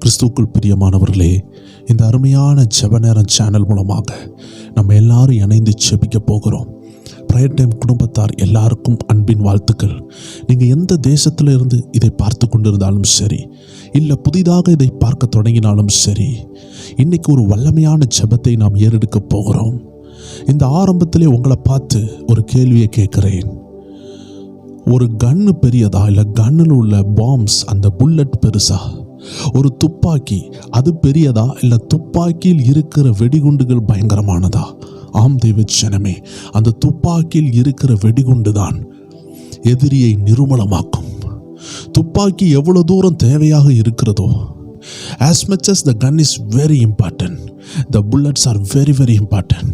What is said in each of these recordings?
கிறிஸ்துவுக்குள் பிரியமானவர்களே, இந்த அருமையான ஜெப நேரம் சேனல் மூலமாக நம்ம எல்லாரும் இணைந்து ஜெபிக்க போகிறோம். ப்ரேயர் டைம் குடும்பத்தார் எல்லாருக்கும் அன்பின் வாழ்த்துக்கள். நீங்கள் எந்த தேசத்தில் இருந்து இதை பார்த்து கொண்டிருந்தாலும் சரி, இல்லை புதிதாக இதை பார்க்க தொடங்கினாலும் சரி, இன்னைக்கு ஒரு வல்லமையான ஜெபத்தை நாம் ஏறெடுக்க போகிறோம். இந்த ஆரம்பத்திலே உங்களை பார்த்து ஒரு கேள்வியை கேட்குறேன். ஒரு கன்னு பெரியதா, இல்லை கன்னில் உள்ள பாம்ஸ் அந்த புல்லட் பெருசா? ஒரு துப்பாக்கி அது பெரியதா, இல்லை துப்பாக்கியில் இருக்கிற வெடிகுண்டுகள் பயங்கரமானதா? ஆம் தெய்வ ஜனமே, அந்த துப்பாக்கியில் இருக்கிற வெடிகுண்டு தான் எதிரியை நிர்மூலமாக்கும். துப்பாக்கி எவ்வளவு தூரம் தேவையாக இருக்கிறதோ, as much as the gun is very important, the bullets are very very important.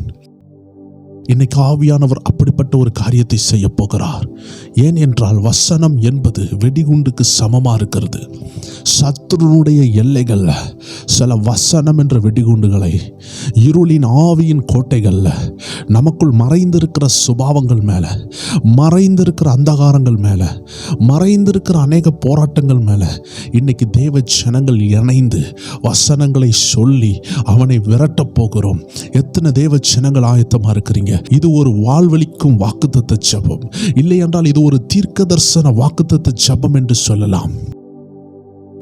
இன்னைக்கு ஆவியானவர் அப்படிப்பட்ட ஒரு காரியத்தை செய்ய போகிறார். ஏன் என்றால் வசனம் என்பது வெடிகுண்டுக்கு சமமாக இருக்கிறது. சத்துருனுடைய எல்லைகளில் சில வசனம் என்ற வெடிகுண்டுகளை, இருளின் ஆவியின் கோட்டைகளில், நமக்குள் மறைந்திருக்கிற சுபாவங்கள் மேலே, மறைந்திருக்கிற அந்தகாரங்கள் மேலே, மறைந்திருக்கிற அநேக போராட்டங்கள் மேலே இன்னைக்கு தேவ ஜனங்கள் இணைந்து வசனங்களை சொல்லி அவனை விரட்டப் போகிறோம். எத்தனை தேவ ஜனங்கள் ஆயத்தமாக இருக்கிறீங்க? இது ஒரு வாழ்வளிக்கும் வாக்குத்தத்த ஜெபம், இல்லை என்றால் இது ஒரு தீர்க்கதரிசன வாக்குத்தத்த ஜெபம் என்று சொல்லலாம்.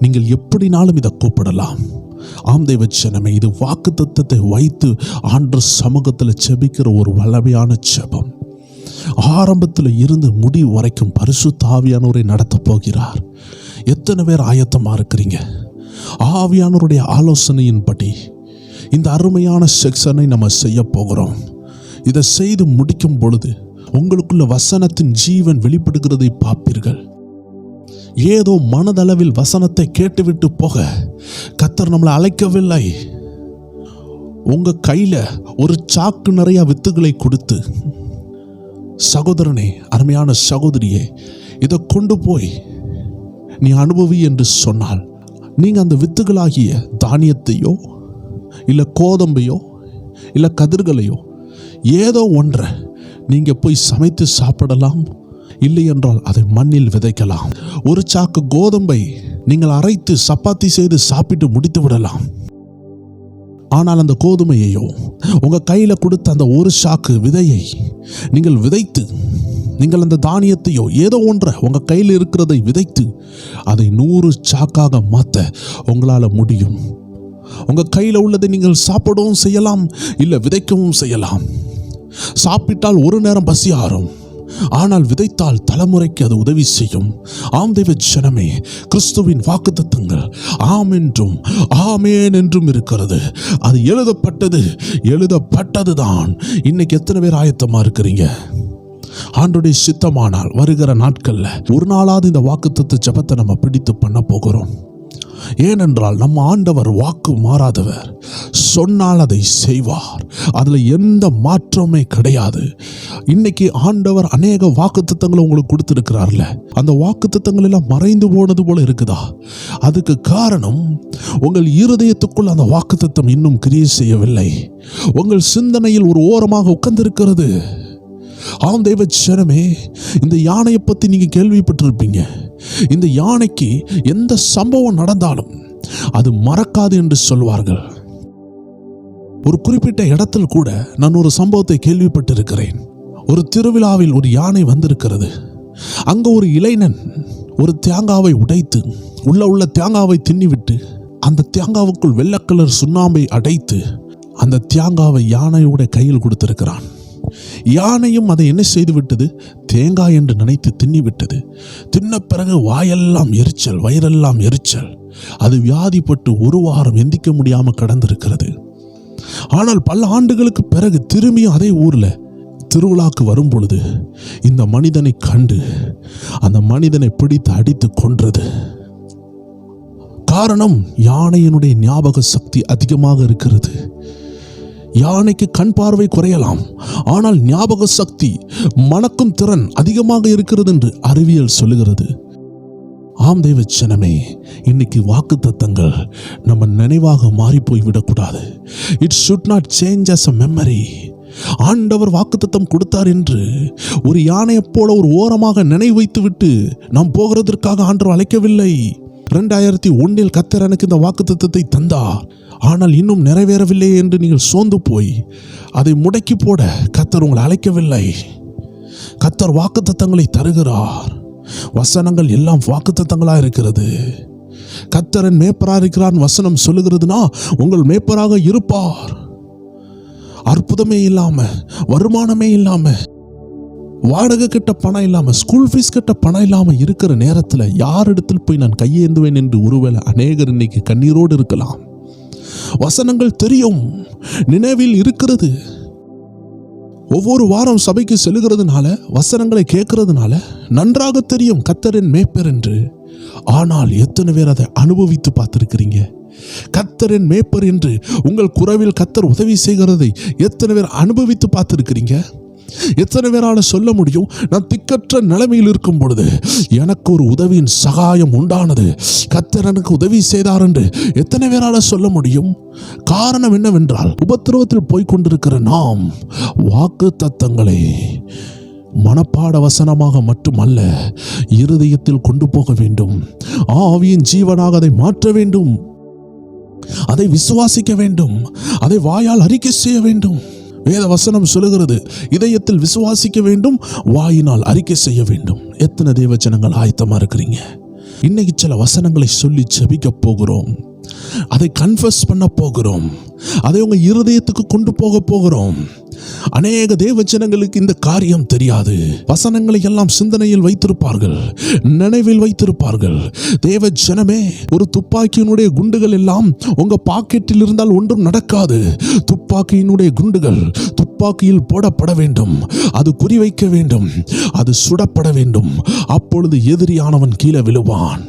நீங்கள் எப்படினாலும் இதை கூப்பிடலாம். ஆம் தெய்வ ஜனமே, இது வாக்குத்தத்தத்தை வைத்து ஆண்டவர் சமூகத்தில் ஜெபிக்கிற ஒரு வல்லமையான ஜெபம். ஆரம்பத்தில் இருந்து முடிவு வரைக்கும் பரிசுத்த ஆவியானவரை நடத்த போகிறார். எத்தனை பேர் ஆயத்தமாக இருக்கிறீங்க? ஆவியானவருடைய ஆலோசனையின்படி இந்த அருமையான செக்ஷனை நம்ம செய்ய போகிறோம். இதை செய்து முடிக்கும் பொழுது உங்களுக்குள்ள வசனத்தின் ஜீவன் வெளிப்படுகிறதை பார்ப்பீர்கள். ஏதோ மனதளவில் வசனத்தை கேட்டுவிட்டு போக கர்த்தர் நம்மளை அழைக்கவில்லை. உங்க கையில ஒரு சாக்கு நிறைய வித்துகளை கொடுத்து, சகோதரனே, அருமையான சகோதரியே, இதை கொண்டு போய் நீ அனுபவி என்று சொன்னால், நீங்க அந்த வித்துகளாகிய தானியத்தையோ இல்லை கோதம்பையோ இல்லை கதிர்களையோ ஏதோ ஒன்றை நீங்க போய் சமைத்து சாப்பிடலாம், இல்லை என்றால் அதை மண்ணில் விதைக்கலாம். ஒரு சாக்கு கோதம்பை நீங்கள் அரைத்து சப்பாத்தி செய்து சாப்பிட்டு முடித்து விடலாம். ஆனால் அந்த கோதுமையையோ உங்க கையில கொடுத்த அந்த ஒரு சாக்கு விதையை நீங்கள் விதைத்து, நீங்கள் அந்த தானியத்தையோ ஏதோ ஒன்றை உங்க கையில் இருக்கிறதை விதைத்து அதை 100 சாக்காக மாற்ற உங்களால முடியும். உங்க கையில உள்ளதை நீங்கள் சாப்பிடவும் செய்யலாம், இல்லை விதைக்கவும் செய்யலாம். சாப்பிட்டால் ஒரு நேரம் பசி ஆறும், ஆனால் விதைத்தால் தலைமுறைக்கு அது உதவி செய்யும். ஆம் தெய்வ ஜனமே, கிறிஸ்துவின் வாக்குத்தத்தங்கள் ஆம் என்றும் ஆமேன் என்றும் இருக்கிறது. அது எழுதப்பட்டது தான். இன்னைக்கு எத்தனை பேர் ஆயத்தமா இருக்கிறீங்க? ஆண்டவருடைய சித்தமானால் வருகிற நாட்கள்ல ஒரு நாளாவது இந்த வாக்குத்தத்த ஜெபத்தை நம்ம பிடித்து பண்ண போகிறோம். ஏனென்றால் நம்ம ஆண்டவர் வாக்கு மாறாதவர். சொன்னால் அதை செய்வார். அதுல எந்த மாற்றமே கிடையாது. இன்னைக்கு ஆண்டவர் அநேக வாக்குத்தத்தங்களை உங்களுக்கு கொடுத்திருக்கிறார்ல, அந்த வாக்குத்தத்தங்கள் எல்லாம் மறைந்து போனது போல இருக்குதா? அதுக்கு காரணம் உங்கள் இருதயத்துக்குள் அந்த வாக்குத்தத்தம் இன்னும் கிரியை செய்யவில்லை. உங்கள் சிந்தனையில் ஒரு ஓரமாக உட்கார்ந்திருக்கிறது. ஆம் தெய்வ ஜனமே, இந்த யானையை பத்தி நீங்க கேள்விப்பட்டிருப்பீங்க. இந்த யானைக்கு எந்த சம்பவம் நடந்தாலும் அது மறக்காது என்று சொல்வார்கள். ஒரு குறிப்பிட்ட இடத்தில் கூட நான் ஒரு சம்பவத்தை கேள்விப்பட்டிருக்கிறேன். ஒரு திருவிழாவில் ஒரு யானை வந்திருக்கிறது. அங்க ஒரு இளைஞன் ஒரு தேங்காவை உடைத்து உள்ள தேங்காவை தின்னிவிட்டு அந்த தேங்காவுக்குள் வெள்ளை கலர் சுண்ணாம்பை அடைத்து அந்த தேங்காவை யானையோட கையில் கொடுத்திருக்கிறான். யானையும் அதை என்ன செய்து விட்டது? தேங்காய் என்று நினைத்து தின்னிவிட்டது. தின்ன பிறகு வாயெல்லாம் எரிச்சல், வயிறெல்லாம் எரிச்சல். அது வியாதிப்பட்டு ஒரு வாரம் எந்திக்க முடியாம கடந்திருக்கிறது. ஆனால் பல ஆண்டுகளுக்கு பிறகு திரும்பியும் அதே ஊர்ல திருவிழாக்கு வரும் பொழுது இந்த மனிதனை கண்டு அந்த மனிதனை பிடித்து அடித்து கொன்றது. காரணம், யானையினுடைய ஞாபக சக்தி அதிகமாக இருக்கிறது. யானைக்கு கண் பார்வை குறையலாம், ஆனால் ஞாபக சக்தி, மணக்கும் திறன் அதிகமாக இருக்கிறது என்று அறிவியல் சொல்லுகிறது. ஆம் தெய்வ ஜனமே, இன்னைக்கு வாக்குத்தத்தங்கள் நம்ம நினைவாக மாறி போய் விடக்கூடாது. It should not change as a memory. ஆண்டவர் வாக்குத்தத்தம் கொடுத்தார் என்று ஒரு யானையைப் போல ஒரு ஓரமாக நினைவு வைத்து விட்டு நாம் போகிறதற்காக ஆண்டவர் அழைக்கவில்லை. 2001 கர்த்தர் எனக்கு இந்த வாக்குத்தத்தத்தை தந்தார், ஆனால் இன்னும் நிறைவேறவில்லை என்று நீங்கள் சோர்ந்து போய் அதை முடக்கி போட கர்த்தர் உங்களை அழைக்கவில்லை. கர்த்தர் வாக்குத்தத்தங்களை தருகிறார். வசனங்கள் எல்லாம் வாக்குத்தத்தங்களா இருக்கிறது. கர்த்தரின் மேய்ப்பராக இருக்கிறார் வசனம் சொல்லுகிறதுனா உங்கள் மேய்ப்பராக இருப்பார். அற்புதமே இல்லாம, வருமானமே இல்லாம, வாடகை கிட்ட பணம் இல்லாம, ஸ்கூல் ஃபீஸ் கிட்ட பணம் இல்லாம இருக்கிற நேரத்தில் யார் இடத்தில் போய் நான் கையேந்துவேன் என்று ஒருவேளை அநேகர் இன்னைக்கு கண்ணீரோடு இருக்கலாம். வசனங்கள் தெரியும், நினைவில் இருக்கிறது. ஒவ்வொரு வாரம் சபைக்கு செல்லுகிறதுனால, வசனங்களை கேட்கறதுனால நன்றாக தெரியும் கர்த்தரின் மேய்ப்பர் என்று. ஆனால் எத்தனை பேர் அதை அனுபவித்து பார்த்திருக்கிறீங்க? கர்த்தரின் மேய்ப்பர் என்று உங்கள் குறைவில் கர்த்தர் உதவி செய்கிறதை எத்தனை பேர் அனுபவித்து பார்த்திருக்கிறீங்க? எத்தனை பேரால சொல்ல முடியும், நான் திக்கற்ற நிலைமையில் இருக்கும் பொழுது எனக்கு ஒரு உதவியின் சகாயம் உண்டானது, கர்த்தர் எனக்கு உதவி செய்தார் என்று எத்தனை பேரால சொல்ல முடியும்? காரணம் என்னவென்றால், உபத்திரவத்தில் போய்கொண்டிருக்கிற நாம் வாக்கு தத்தங்களை மனப்பாட வசனமாக மட்டுமல்ல, இருதயத்தில் கொண்டு போக வேண்டும். ஆவியின் ஜீவனாக அதை மாற்ற வேண்டும். அதை விசுவாசிக்க வேண்டும். அதை வாயால் அறிக்கை செய்ய வேண்டும். வேத வசனம் சொல்லுகிறது, இதயத்தில் விசுவாசிக்க வேண்டும், வாயினால் அறிக்கை செய்ய வேண்டும். எத்தனை தேவ ஜனங்கள் ஆயத்தமா இருக்கிறீங்க? இன்னைக்கு சில வசனங்களை சொல்லி ஜெபிக்க போகிறோம். அதை கன்ஃபஸ் பண்ண போகிறோம். அதை உங்க இருதயத்துக்கு கொண்டு போக போகிறோம். அநேக தேவ ஜனங்களுக்கு இந்த காரியம் தெரியாது. வசனங்களை எல்லாம் சிந்தனையில் வைத்திருப்பார்கள், நினைவில் வைத்திருப்பார்கள். தேவ ஜனமே, ஒரு துப்பாக்கியினுடைய குண்டுகள் எல்லாம் உங்க பாக்கெட்டில் இருந்தால் ஒன்றும் நடக்காது. துப்பாக்கியினுடைய குண்டுகள் துப்பாக்கியில் போடப்பட வேண்டும். அது குறிவைக்க வேண்டும். அது சுடப்பட வேண்டும். அப்பொழுது எதிரியானவன் கீழே விழுவான்.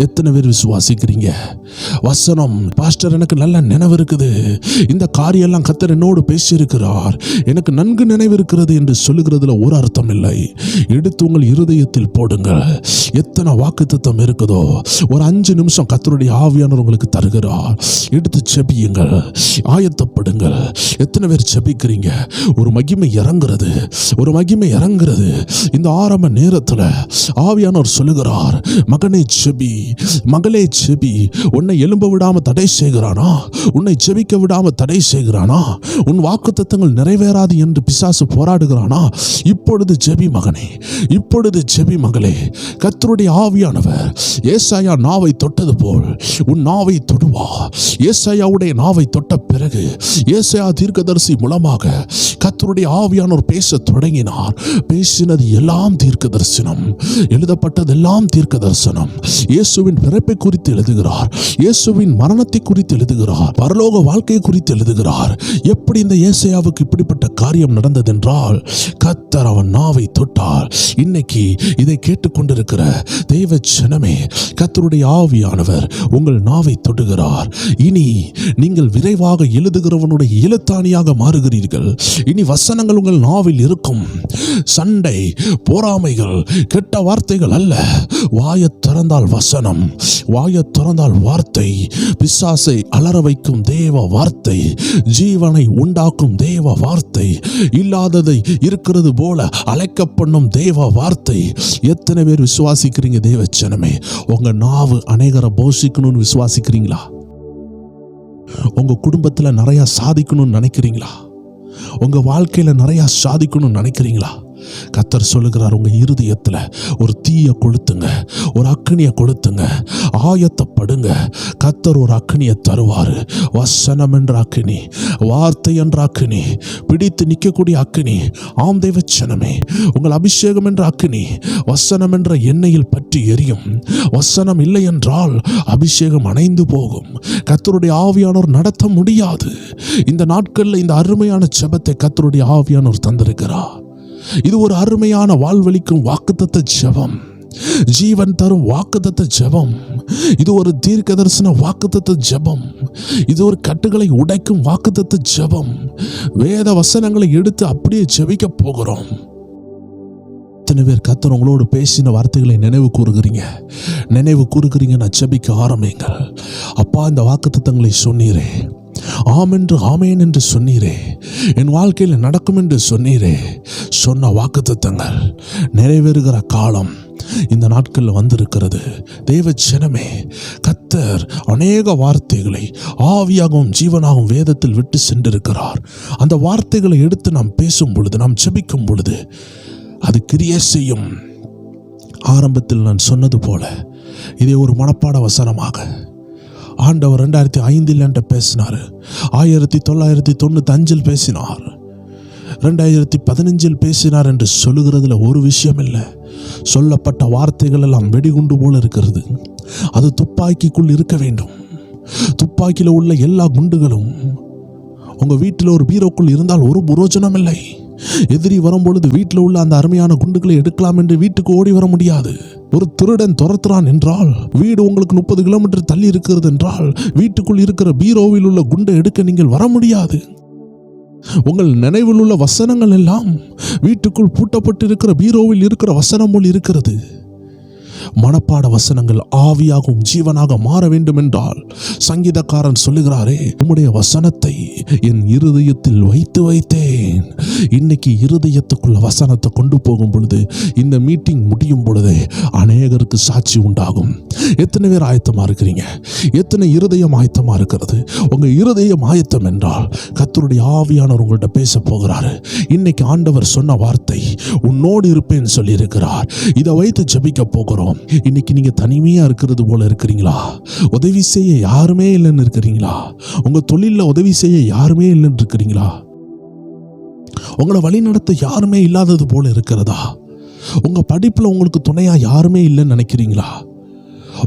எத்தனை பேர் விசுவாசிக்கிறீங்க? வசனம், பாஸ்டர் எனக்கு நல்ல நினைவு இருக்குது, இந்த காரியெல்லாம் கர்த்தர் என்னோடு பேசியிருக்கிறார், எனக்கு நன்கு நினைவு இருக்கிறது என்று சொல்லுகிறதுல ஒரு அர்த்தம் இல்லை. எடுத்து உங்கள் இருதயத்தில் போடுங்கள். எத்தனை வாக்குத்தத்தம் இருக்குதோ ஒரு 5 நிமிஷம் கர்த்தருடைய ஆவியானவர் உங்களுக்கு தருகிறார். எடுத்து செபியுங்கள், ஆயத்தப்படுங்கள். எத்தனை பேர் செபிக்கிறீங்க? ஒரு மகிமை இறங்குறது, ஒரு மகிமை இறங்குறது. இந்த ஆரம்ப நேரத்தில் ஆவியானவர் சொல்லுகிறார், மகனே செபி, மகளே செபி. உன்னை எழும்ப விடாம தடை செய்கிறானா? உன்னை ஜெபிக்க விடாம தடை செய்கிறானா? உன் வாக்குத்தத்தங்கள் நிறைவேறாது என்று பிசாசு போராடுகிறானா? இப்பொழுது ஜெபி மகனே, இப்பொழுது ஜெபி மகளே. கர்த்தருடைய ஆவியானவர் ஏசாயா நாவை தொட்டது போல் உன் நாவை தொடுவா. ஏசாயாவுடைய நாவை தொட்ட பிறகு ஏசாயா தீர்க்கதரிசி மூலமாக கர்த்தருடைய ஆவியானவர் பேச தொடங்கினார். பேசினது எல்லாம் தீர்க்க தரிசனம், எழுதப்பட்டதெல்லாம் தீர்க்க தரிசனம். இயேசுவின் பிறப்பை குறித்து எழுதுகிறார், இயேசுவின் மரணத்தை குறித்து எழுதுகிறார், பரலோக வாழ்க்கை குறித்து எழுதுகிறார். எப்படி இந்த ஏசாயாவுக்கு இப்படிப்பட்ட காரியம் நடந்ததென்றால், கர்த்தர் அவன் நாவை தொட்டார். இன்னைக்கு இதை கேட்டுக்கொண்டிருக்கிற தேவ ஜனமே, கர்த்தருடைய ஆவியானவர் உங்கள் நாவை தொடுகிறார். இனி நீங்கள் விரைவாக எழுதுகிறவனுடைய எழுத்தாணியாக மாறுகிறீர்கள். இனி வசனங்கள் உங்கள் நாவில் இருக்கும். சண்டை, பொறாமைகள், கெட்ட வார்த்தைகள் அல்ல. வாயை திறந்தால் வசனம், வாயை திறந்தால் வார்த்தை, பிசாசை அலற வைக்கும் தேவ வார்த்தை, ஜீவனை உண்டாக்கும் தேவ வார்த்தை, இல்லாததை இருக்கிறது போல அழைக்க பண்ணும் தேவ வார்த்தை. எத்தனை பேர் விசுவாசிக்கிறீங்க தேவ ஜனமே? உங்க நாவு அநேகரை போஷிக்கணும்னு விசுவாசிக்கிறீங்களா? உங்க குடும்பத்துல நிறைய சாதிக்கணும்னு நினைக்கிறீங்களா? உங்க வாழ்க்கையில நிறைய சாதிக்கணும்னு நினைக்கிறீங்களா? கர்த்தர் சொல்லுகிறார், உங்க இருதயத்துல ஒரு தீய கொளுத்துங்க, ஒரு அக்கினியை கொளுத்துங்க, ஆயத்தப்படுங்க. கர்த்தர் ஒரு அக்கினியை தருவாரு. வசனம் என்ற அக்கினி, வார்த்தை என்ற அக்கினி, பிடித்து நிற்கக்கூடிய அக்கினி. ஆம் தேவ ஜனமே, உங்கள் அபிஷேகம் என்ற அக்கினி வசனம் என்ற எண்ணெயில் பற்றி எரியும். வசனம் இல்லை என்றால் அபிஷேகம் அணைந்து போகும். கர்த்தருடைய ஆவியானோர் நடத்த முடியாது. இந்த நாட்களில் இந்த அருமையான ஜெபத்தை கர்த்தருடைய ஆவியானோர் தந்திருக்கிறார். இது ஒரு அருமையான வாழ்வளிக்கும் வாக்குத்தத்த ஜெபம், ஜீவன் தரும் வாக்குத்தத்த ஜெபம். இது ஒரு தீர்க்க தரிசன வாக்குத்தத்த ஜெபம். இது ஒரு கட்டுகளை உடைக்கும் வாக்குத்தத்த ஜெபம். வேத வசனங்களை எடுத்து அப்படியே ஜெபிக்க போகிறோம். எத்தனை பேர் கர்த்தர் உங்களோடு பேசின வார்த்தைகளை நினைவு கூறுகிறீங்க? நான் ஜெபிக்க ஆரம்பிங்கள். அப்பா, இந்த வாக்குத்தத்தங்களை சொன்னீரே, ஆம் என்று ஆமேன் என்று சொன்னீரே, என் வாழ்க்கையில் நடக்கும் என்று சொன்னீரே. சொன்ன வாக்குத்தத்தங்கள் நிறைவேறுகிற காலம் இந்த நாட்களில் வந்திருக்கிறது. தேவ ஜனமே, கர்த்தர் அநேக வார்த்தைகளை ஆவியாகவும் ஜீவனாகவும் வேதத்தில் விட்டு சென்றிருக்கிறார். அந்த வார்த்தைகளை எடுத்து நாம் பேசும் பொழுது, நாம் ஜெபிக்கும் பொழுது அது கிரியை செய்யும். ஆரம்பத்தில் நான் சொன்னது போல இதை ஒரு மனப்பாட வசனமாக ஆண்டவர் 2005 என்கிட்ட பேசினார், 1995 பேசினார், 2015 பேசினார் என்று சொல்லுகிறதுல ஒரு விஷயம் இல்லை. சொல்லப்பட்ட வார்த்தைகள் எல்லாம் வெடிகுண்டு போல இருக்கிறது. அது துப்பாக்கிக்குள் இருக்க வேண்டும். துப்பாக்கியில் உள்ள எல்லா குண்டுகளும் உங்கள் வீட்டில் ஒரு பீரோக்குள் இருந்தால் ஒரு புரோஜனம் இல்லை. எதிரி வரும்பொழுது வீட்டில் உள்ள அந்த அருமையான குண்டுகளை எடுக்கலாம் என்று வீட்டுக்கு ஓடி வர முடியாது. ஒரு திருடன் துரத்துறான் என்றால், வீடு உங்களுக்கு 30 கிலோமீட்டர் தள்ளி இருக்கிறது என்றால், வீட்டுக்குள் இருக்கிற பீரோவில் உள்ள குண்டை எடுக்க நீங்கள் வர முடியாது. உங்கள் நினைவில் உள்ள வசனங்கள் எல்லாம் வீட்டுக்குள் பூட்டப்பட்டு இருக்கிற பீரோவில் இருக்கிற வசனம் போல் இருக்கிறது. மனப்பாட வசனங்கள் ஆவியாகவும் ஜீவனாக மாற வேண்டும் என்றால் சங்கீதக்காரன் சொல்லுகிறாரே, உம்முடைய வசனத்தை என் இருதயத்தில் வைத்து வைத்தேன். இன்னைக்கு இருதயத்துக்குள்ள வசனத்தை கொண்டு போகும் பொழுது, இந்த மீட்டிங் முடியும் பொழுது அநேகருக்கு சாட்சி உண்டாகும். எத்தனை பேர் ஆயத்தமா இருக்கிறீங்க? எத்தனை இருதயம் ஆயத்தமா இருக்கிறது? உங்க இருதயம் ஆயத்தம் என்றால் கர்த்தருடைய ஆவியானவர் உங்கள்கிட்ட பேச போகிறாரு. இன்னைக்கு ஆண்டவர் சொன்ன வார்த்தை, உன்னோடு இருப்பேன் சொல்லி இருக்கிறார். இதை வைத்து ஜெபிக்க போகிறோம். இன்னைக்கு நீங்க தனிமையா இருக்கிறது போல இருக்கிறீங்களா? உதவி செய்ய யாருமே இல்லைன்னு இருக்கிறீங்களா? உங்க தொழில உதவி செய்ய யாருமே இல்லைன்னு இருக்கிறீங்களா? உங்களை வழி நடத்த யாருமே இல்லாதது போல இருக்கிறதா? உங்க படிப்புல உங்களுக்கு துணையா யாருமே இல்லைன்னு நினைக்கிறீங்களா?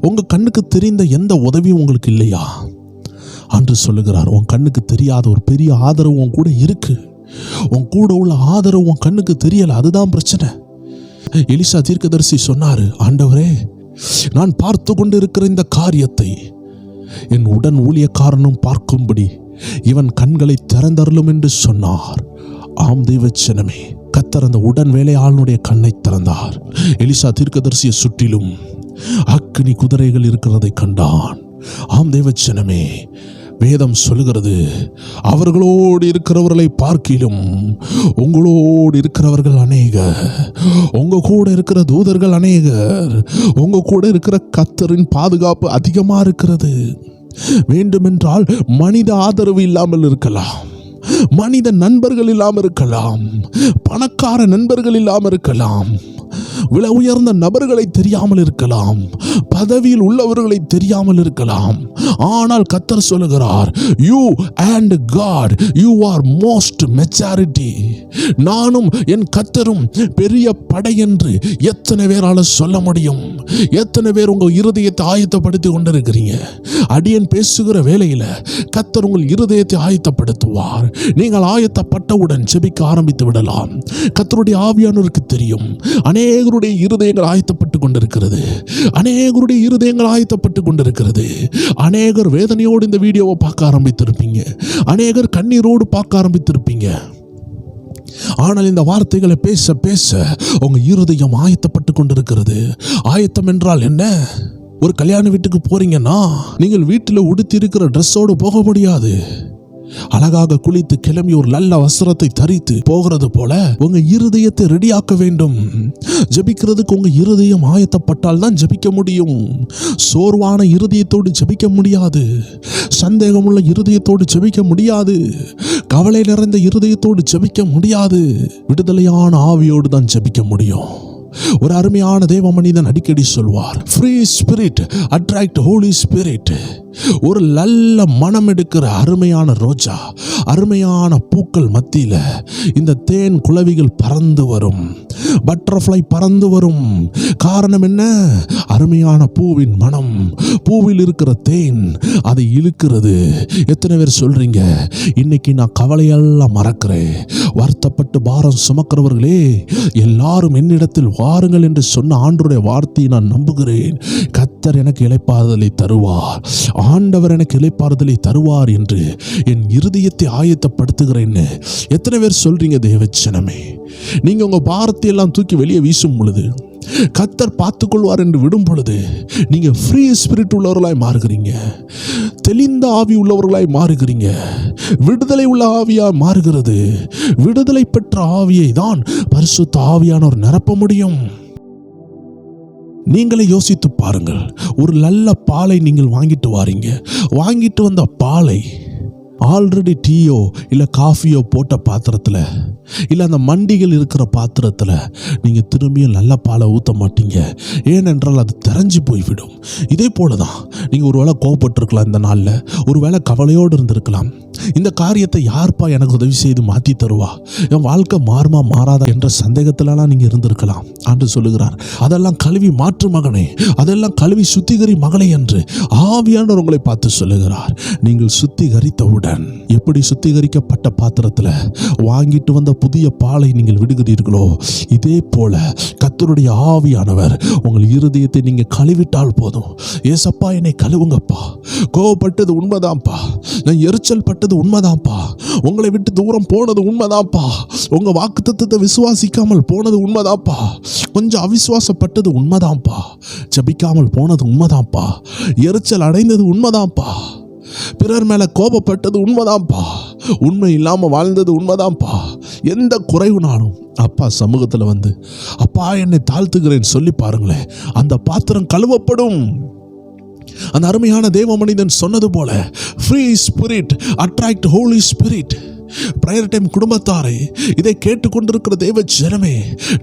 உங்க கண்ணுக்கு தெரிந்த எந்த உதவியும் உங்களுக்கு இல்லையா? அன்று சொல்லுகிறார், உன் கண்ணுக்கு தெரியாத ஒரு பெரிய ஆதரவு உன் கூட இருக்கு. உன் கூட உள்ள ஆதரவு உன் கண்ணுக்கு தெரியல, அதுதான் பிரச்சனை. எலிசா தீர்க்கதரிசி சொன்னாரு, ஆண்டவரே, நான் பார்த்து கொண்டு இருக்கிற இந்த காரியத்தை என் உடன் ஊழியக்காரனும் பார்க்கும்படி இவன் கண்களை திறந்தருளும் என்று சொன்னார். ஆம் தேவச்சனமே, கர்த்தர் அந்த உடன் வேலையாளனுடைய கண்ணை திறந்தார். எலிசா தீர்க்கதரிசியை சுற்றிலும் அக்கினி குதிரைகள் இருக்கிறதை கண்டான். ஆம் தேவச்சனமே, வேதம் சொல்லுகிறது, அவர்களோடு இருக்கிறவர்களை பார்க்கிலும் உங்களோடு இருக்கிறவர்கள் அநேகர், உங்க கூட இருக்கிற தூதர்கள் அநேகர், உங்க கூட இருக்கிற கர்த்தரின் பாதுகாப்பு அதிகமா இருக்கிறது. வேண்டுமென்றால் மனித ஆதரவு இல்லாமல் இருக்கலாம், மனித நண்பர்கள் இல்லாமல் இருக்கலாம், பணக்கார நண்பர்கள் இல்லாமல் இருக்கலாம், விலை உயர்ந்த நபர்களை தெரியாமல் இருக்கலாம், பதவியில் உள்ளவர்களை தெரியாமல் இருக்கலாம். ஆனால் கர்த்தர் சொல்லுகிறார், you and God, you are most maturity. நானும் என் கர்த்தரும் பெரிய படை என்று எத்தனை பேரால சொல்ல முடியும்? எத்தனை பேர் உங்கள் இருதயத்தை ஆயத்தப்படுத்தி கொண்டிருக்கிறீங்க? அடியன் பேசுகிற வேளையில கர்த்தர் உங்கள் இருதயத்தை ஆயத்தப்படுத்துவார். நீங்கள் ஆயத்தப்பட்டவுடன் ஜெபிக்க ஆரம்பித்து விடலாம். கர்த்தருடைய ஆவியானவருக்கு தெரியும், அநேகருடைய இருதயங்கள் ஆயத்தப்பட்டு கொண்டிருக்கிறது, அநேகருடைய இருதயங்கள் ஆயத்தப்பட்டு கொண்டிருக்கிறது. அநேகர் வேதனையோடு இந்த வீடியோவை பார்க்க ஆரம்பித்திருப்பீங்க, அநேகர் கண்ணீரோடு பார்க்க ஆரம்பித்திருப்பீங்க. ஆனால் இந்த வார்த்தைகளை பேச பேச உங்க இருதயம் ஆயத்தப்பட்டு கொண்டிருக்கிறது. ஆயத்தம் என்றால் என்ன? ஒரு கல்யாண வீட்டுக்கு போறீங்கன்னா நீங்கள் வீட்டில் உடுத்தி இருக்கிற ட்ரெஸ்ஸோடு போக முடியாது. அழகாக குளித்து கிளம்பி ஒரு நல்ல வஸ்திரத்தை தரித்து போகிறது போல உங்க இருதயத்தை ரெடியாக்க வேண்டும். ஜெபிக்கிறதுக்கு உங்க இருதயம் ஆயத்தப்பட்டால் தான் ஜெபிக்க முடியும். சோர்வான இருதயத்தோடு ஜெபிக்க முடியாது, சந்தேகமுள்ள இருதயத்தோடு ஜெபிக்க முடியாது, கவலை நிறைந்த இருதயத்தோடு ஜெபிக்க முடியாது. விடுதலையான ஆவியோடு தான் ஜெபிக்க முடியும். ஒரு அருமையான தேவ மனிதன் அடிக்கடி சொல்வார், free spirit attract Holi Spirit. ஒரு நல்ல மனம் எடுக்கிற அருமையான ரோஜா, அருமையான பூக்கள் மத்தியில இந்த தேன் குளவிகள் பறந்து வரும், பட்டர்ஃப்ளை பறந்து வரும். காரணம் என்ன? அருமையான பூவின் மனம், பூவில் இருக்கிற தேன் அதை இழுக்கிறது. எத்தனை பேர் சொல்றீங்க, இன்னைக்கு நான் கவலையெல்லாம் மறக்கிறேன், வருத்தப்பட்டு பாரம் சுமக்கிறவர்களே எல்லாரும் என்னிடத்தில் வாருங்கள் என்று சொன்ன ஆண்டவருடைய வார்த்தையை நான் நம்புகிறேன். கர்த்தர் எனக்கு இளைப்பாறுதலை தருவார், ஆண்டவர் எனக்கு இளைப்பாறுதலை தருவார் என்று என் இருதயத்தை ஆயத்தப்படுத்துகிறேன்னு எத்தனை பேர் சொல்றீங்க தேவச்சனமே? நீங்க உங்க பாரத்தை எல்லாம் தூக்கி வெளியே வீசும் பொழுது, கர்த்தர் பார்த்துக்கொள்வார் என்று விடும் பொழுது, நீங்க ஃப்ரீ ஸ்பிரிட் உள்ளவர்களாய் மாறுகிறீங்க, தெளிந்த ஆவி உள்ளவர்களாய் மாறுகிறீங்க, விடுதலை உள்ள ஆவியா மாறுகிறது. விடுதலை பெற்ற ஆவியை தான் பரிசுத்த ஆவியானவர் நிரப்ப முடியும். நீங்களே யோசித்து பாருங்கள். ஒரு நல்ல பாலை நீங்கள் வாங்கிட்டு வாரீங்க. வாங்கிட்டு வந்த பாலை ஆல்ரெடி டீயோ இல்லை காஃபியோ போட்ட பாத்திரத்தில் இல்லை அந்த மண்டிகள் இருக்கிற பாத்திரத்தில் நீங்கள் திரும்பியும் நல்ல பாலை ஊற்ற மாட்டீங்க. ஏனென்றால் அது தெரிஞ்சு போய்விடும். இதே போல தான் நீங்கள் ஒரு வேளை கோவப்பட்டிருக்கலாம், இந்த நாளில் ஒரு வேளை கவலையோடு இருந்திருக்கலாம். இந்த காரியத்தை யார்ப்பா எனக்கு உதவி செய்து மாற்றி தருவா, என் வாழ்க்கை மாறுமா மாறாதா என்ற சந்தேகத்திலலாம் நீங்கள் இருந்திருக்கலாம். ஆண்டு சொல்லுகிறார், அதெல்லாம் கழுவி மாற்று மகனே, அதெல்லாம் கழுவி சுத்திகரி மகளே என்று ஆவியானவர் உங்களை பார்த்து சொல்லுகிறார். நீங்கள் சுத்திகரித்தவுடன் எப்படி சுத்திகரிக்கப்பட்ட பாத்திரத்தில் வாங்கிட்டு வந்த புதிய பாலை நீங்கள் விடுகிறீர்களோ, இதே போல கர்த்தருடைய ஆவியானவர் உங்கள் இருதயத்தை நீங்க கழுவிட்டால் போதும். ஏசப்பா என்னை கழுவுங்கப்பா, கோவப்பட்டது உண்மைதான்ப்பா, நான் எரிச்சல் பட்டது உண்மைதான்ப்பா, உங்களை விட்டு தூரம் போனது உண்மைதான்ப்பா, உங்க வாக்குத்தத்தத்தை விசுவாசிக்காமல் போனது உண்மைதான்ப்பா, கொஞ்சம் அவிசுவாசப்பட்டது உண்மைதான்ப்பா, ஜெபிக்காமல் போனது உண்மைதான்ப்பா, எரிச்சல் அடைந்தது உண்மைதான்ப்பா, பிறர் மேல கோபப்பட்டது உண்மைதான்ப்பா, உண்மை இல்லாம வாழ்ந்தது உண்மைதான்ப்பா. எந்த குறைவுனாலும் அப்பா சமூகத்தில் வந்து அப்பா என்னை தாழ்த்துகிறேன் சொல்லி பாருங்களேன், அந்த பாத்திரம் கழுவப்படும். அந்த அருமையான தேவ மனிதன் சொன்னது போல, free spirit attract Holi spirit. Prayer time குடும்பத்தாரே, இதை கேட்டுக்கொண்டிருக்கிற தேவ ஜனமே,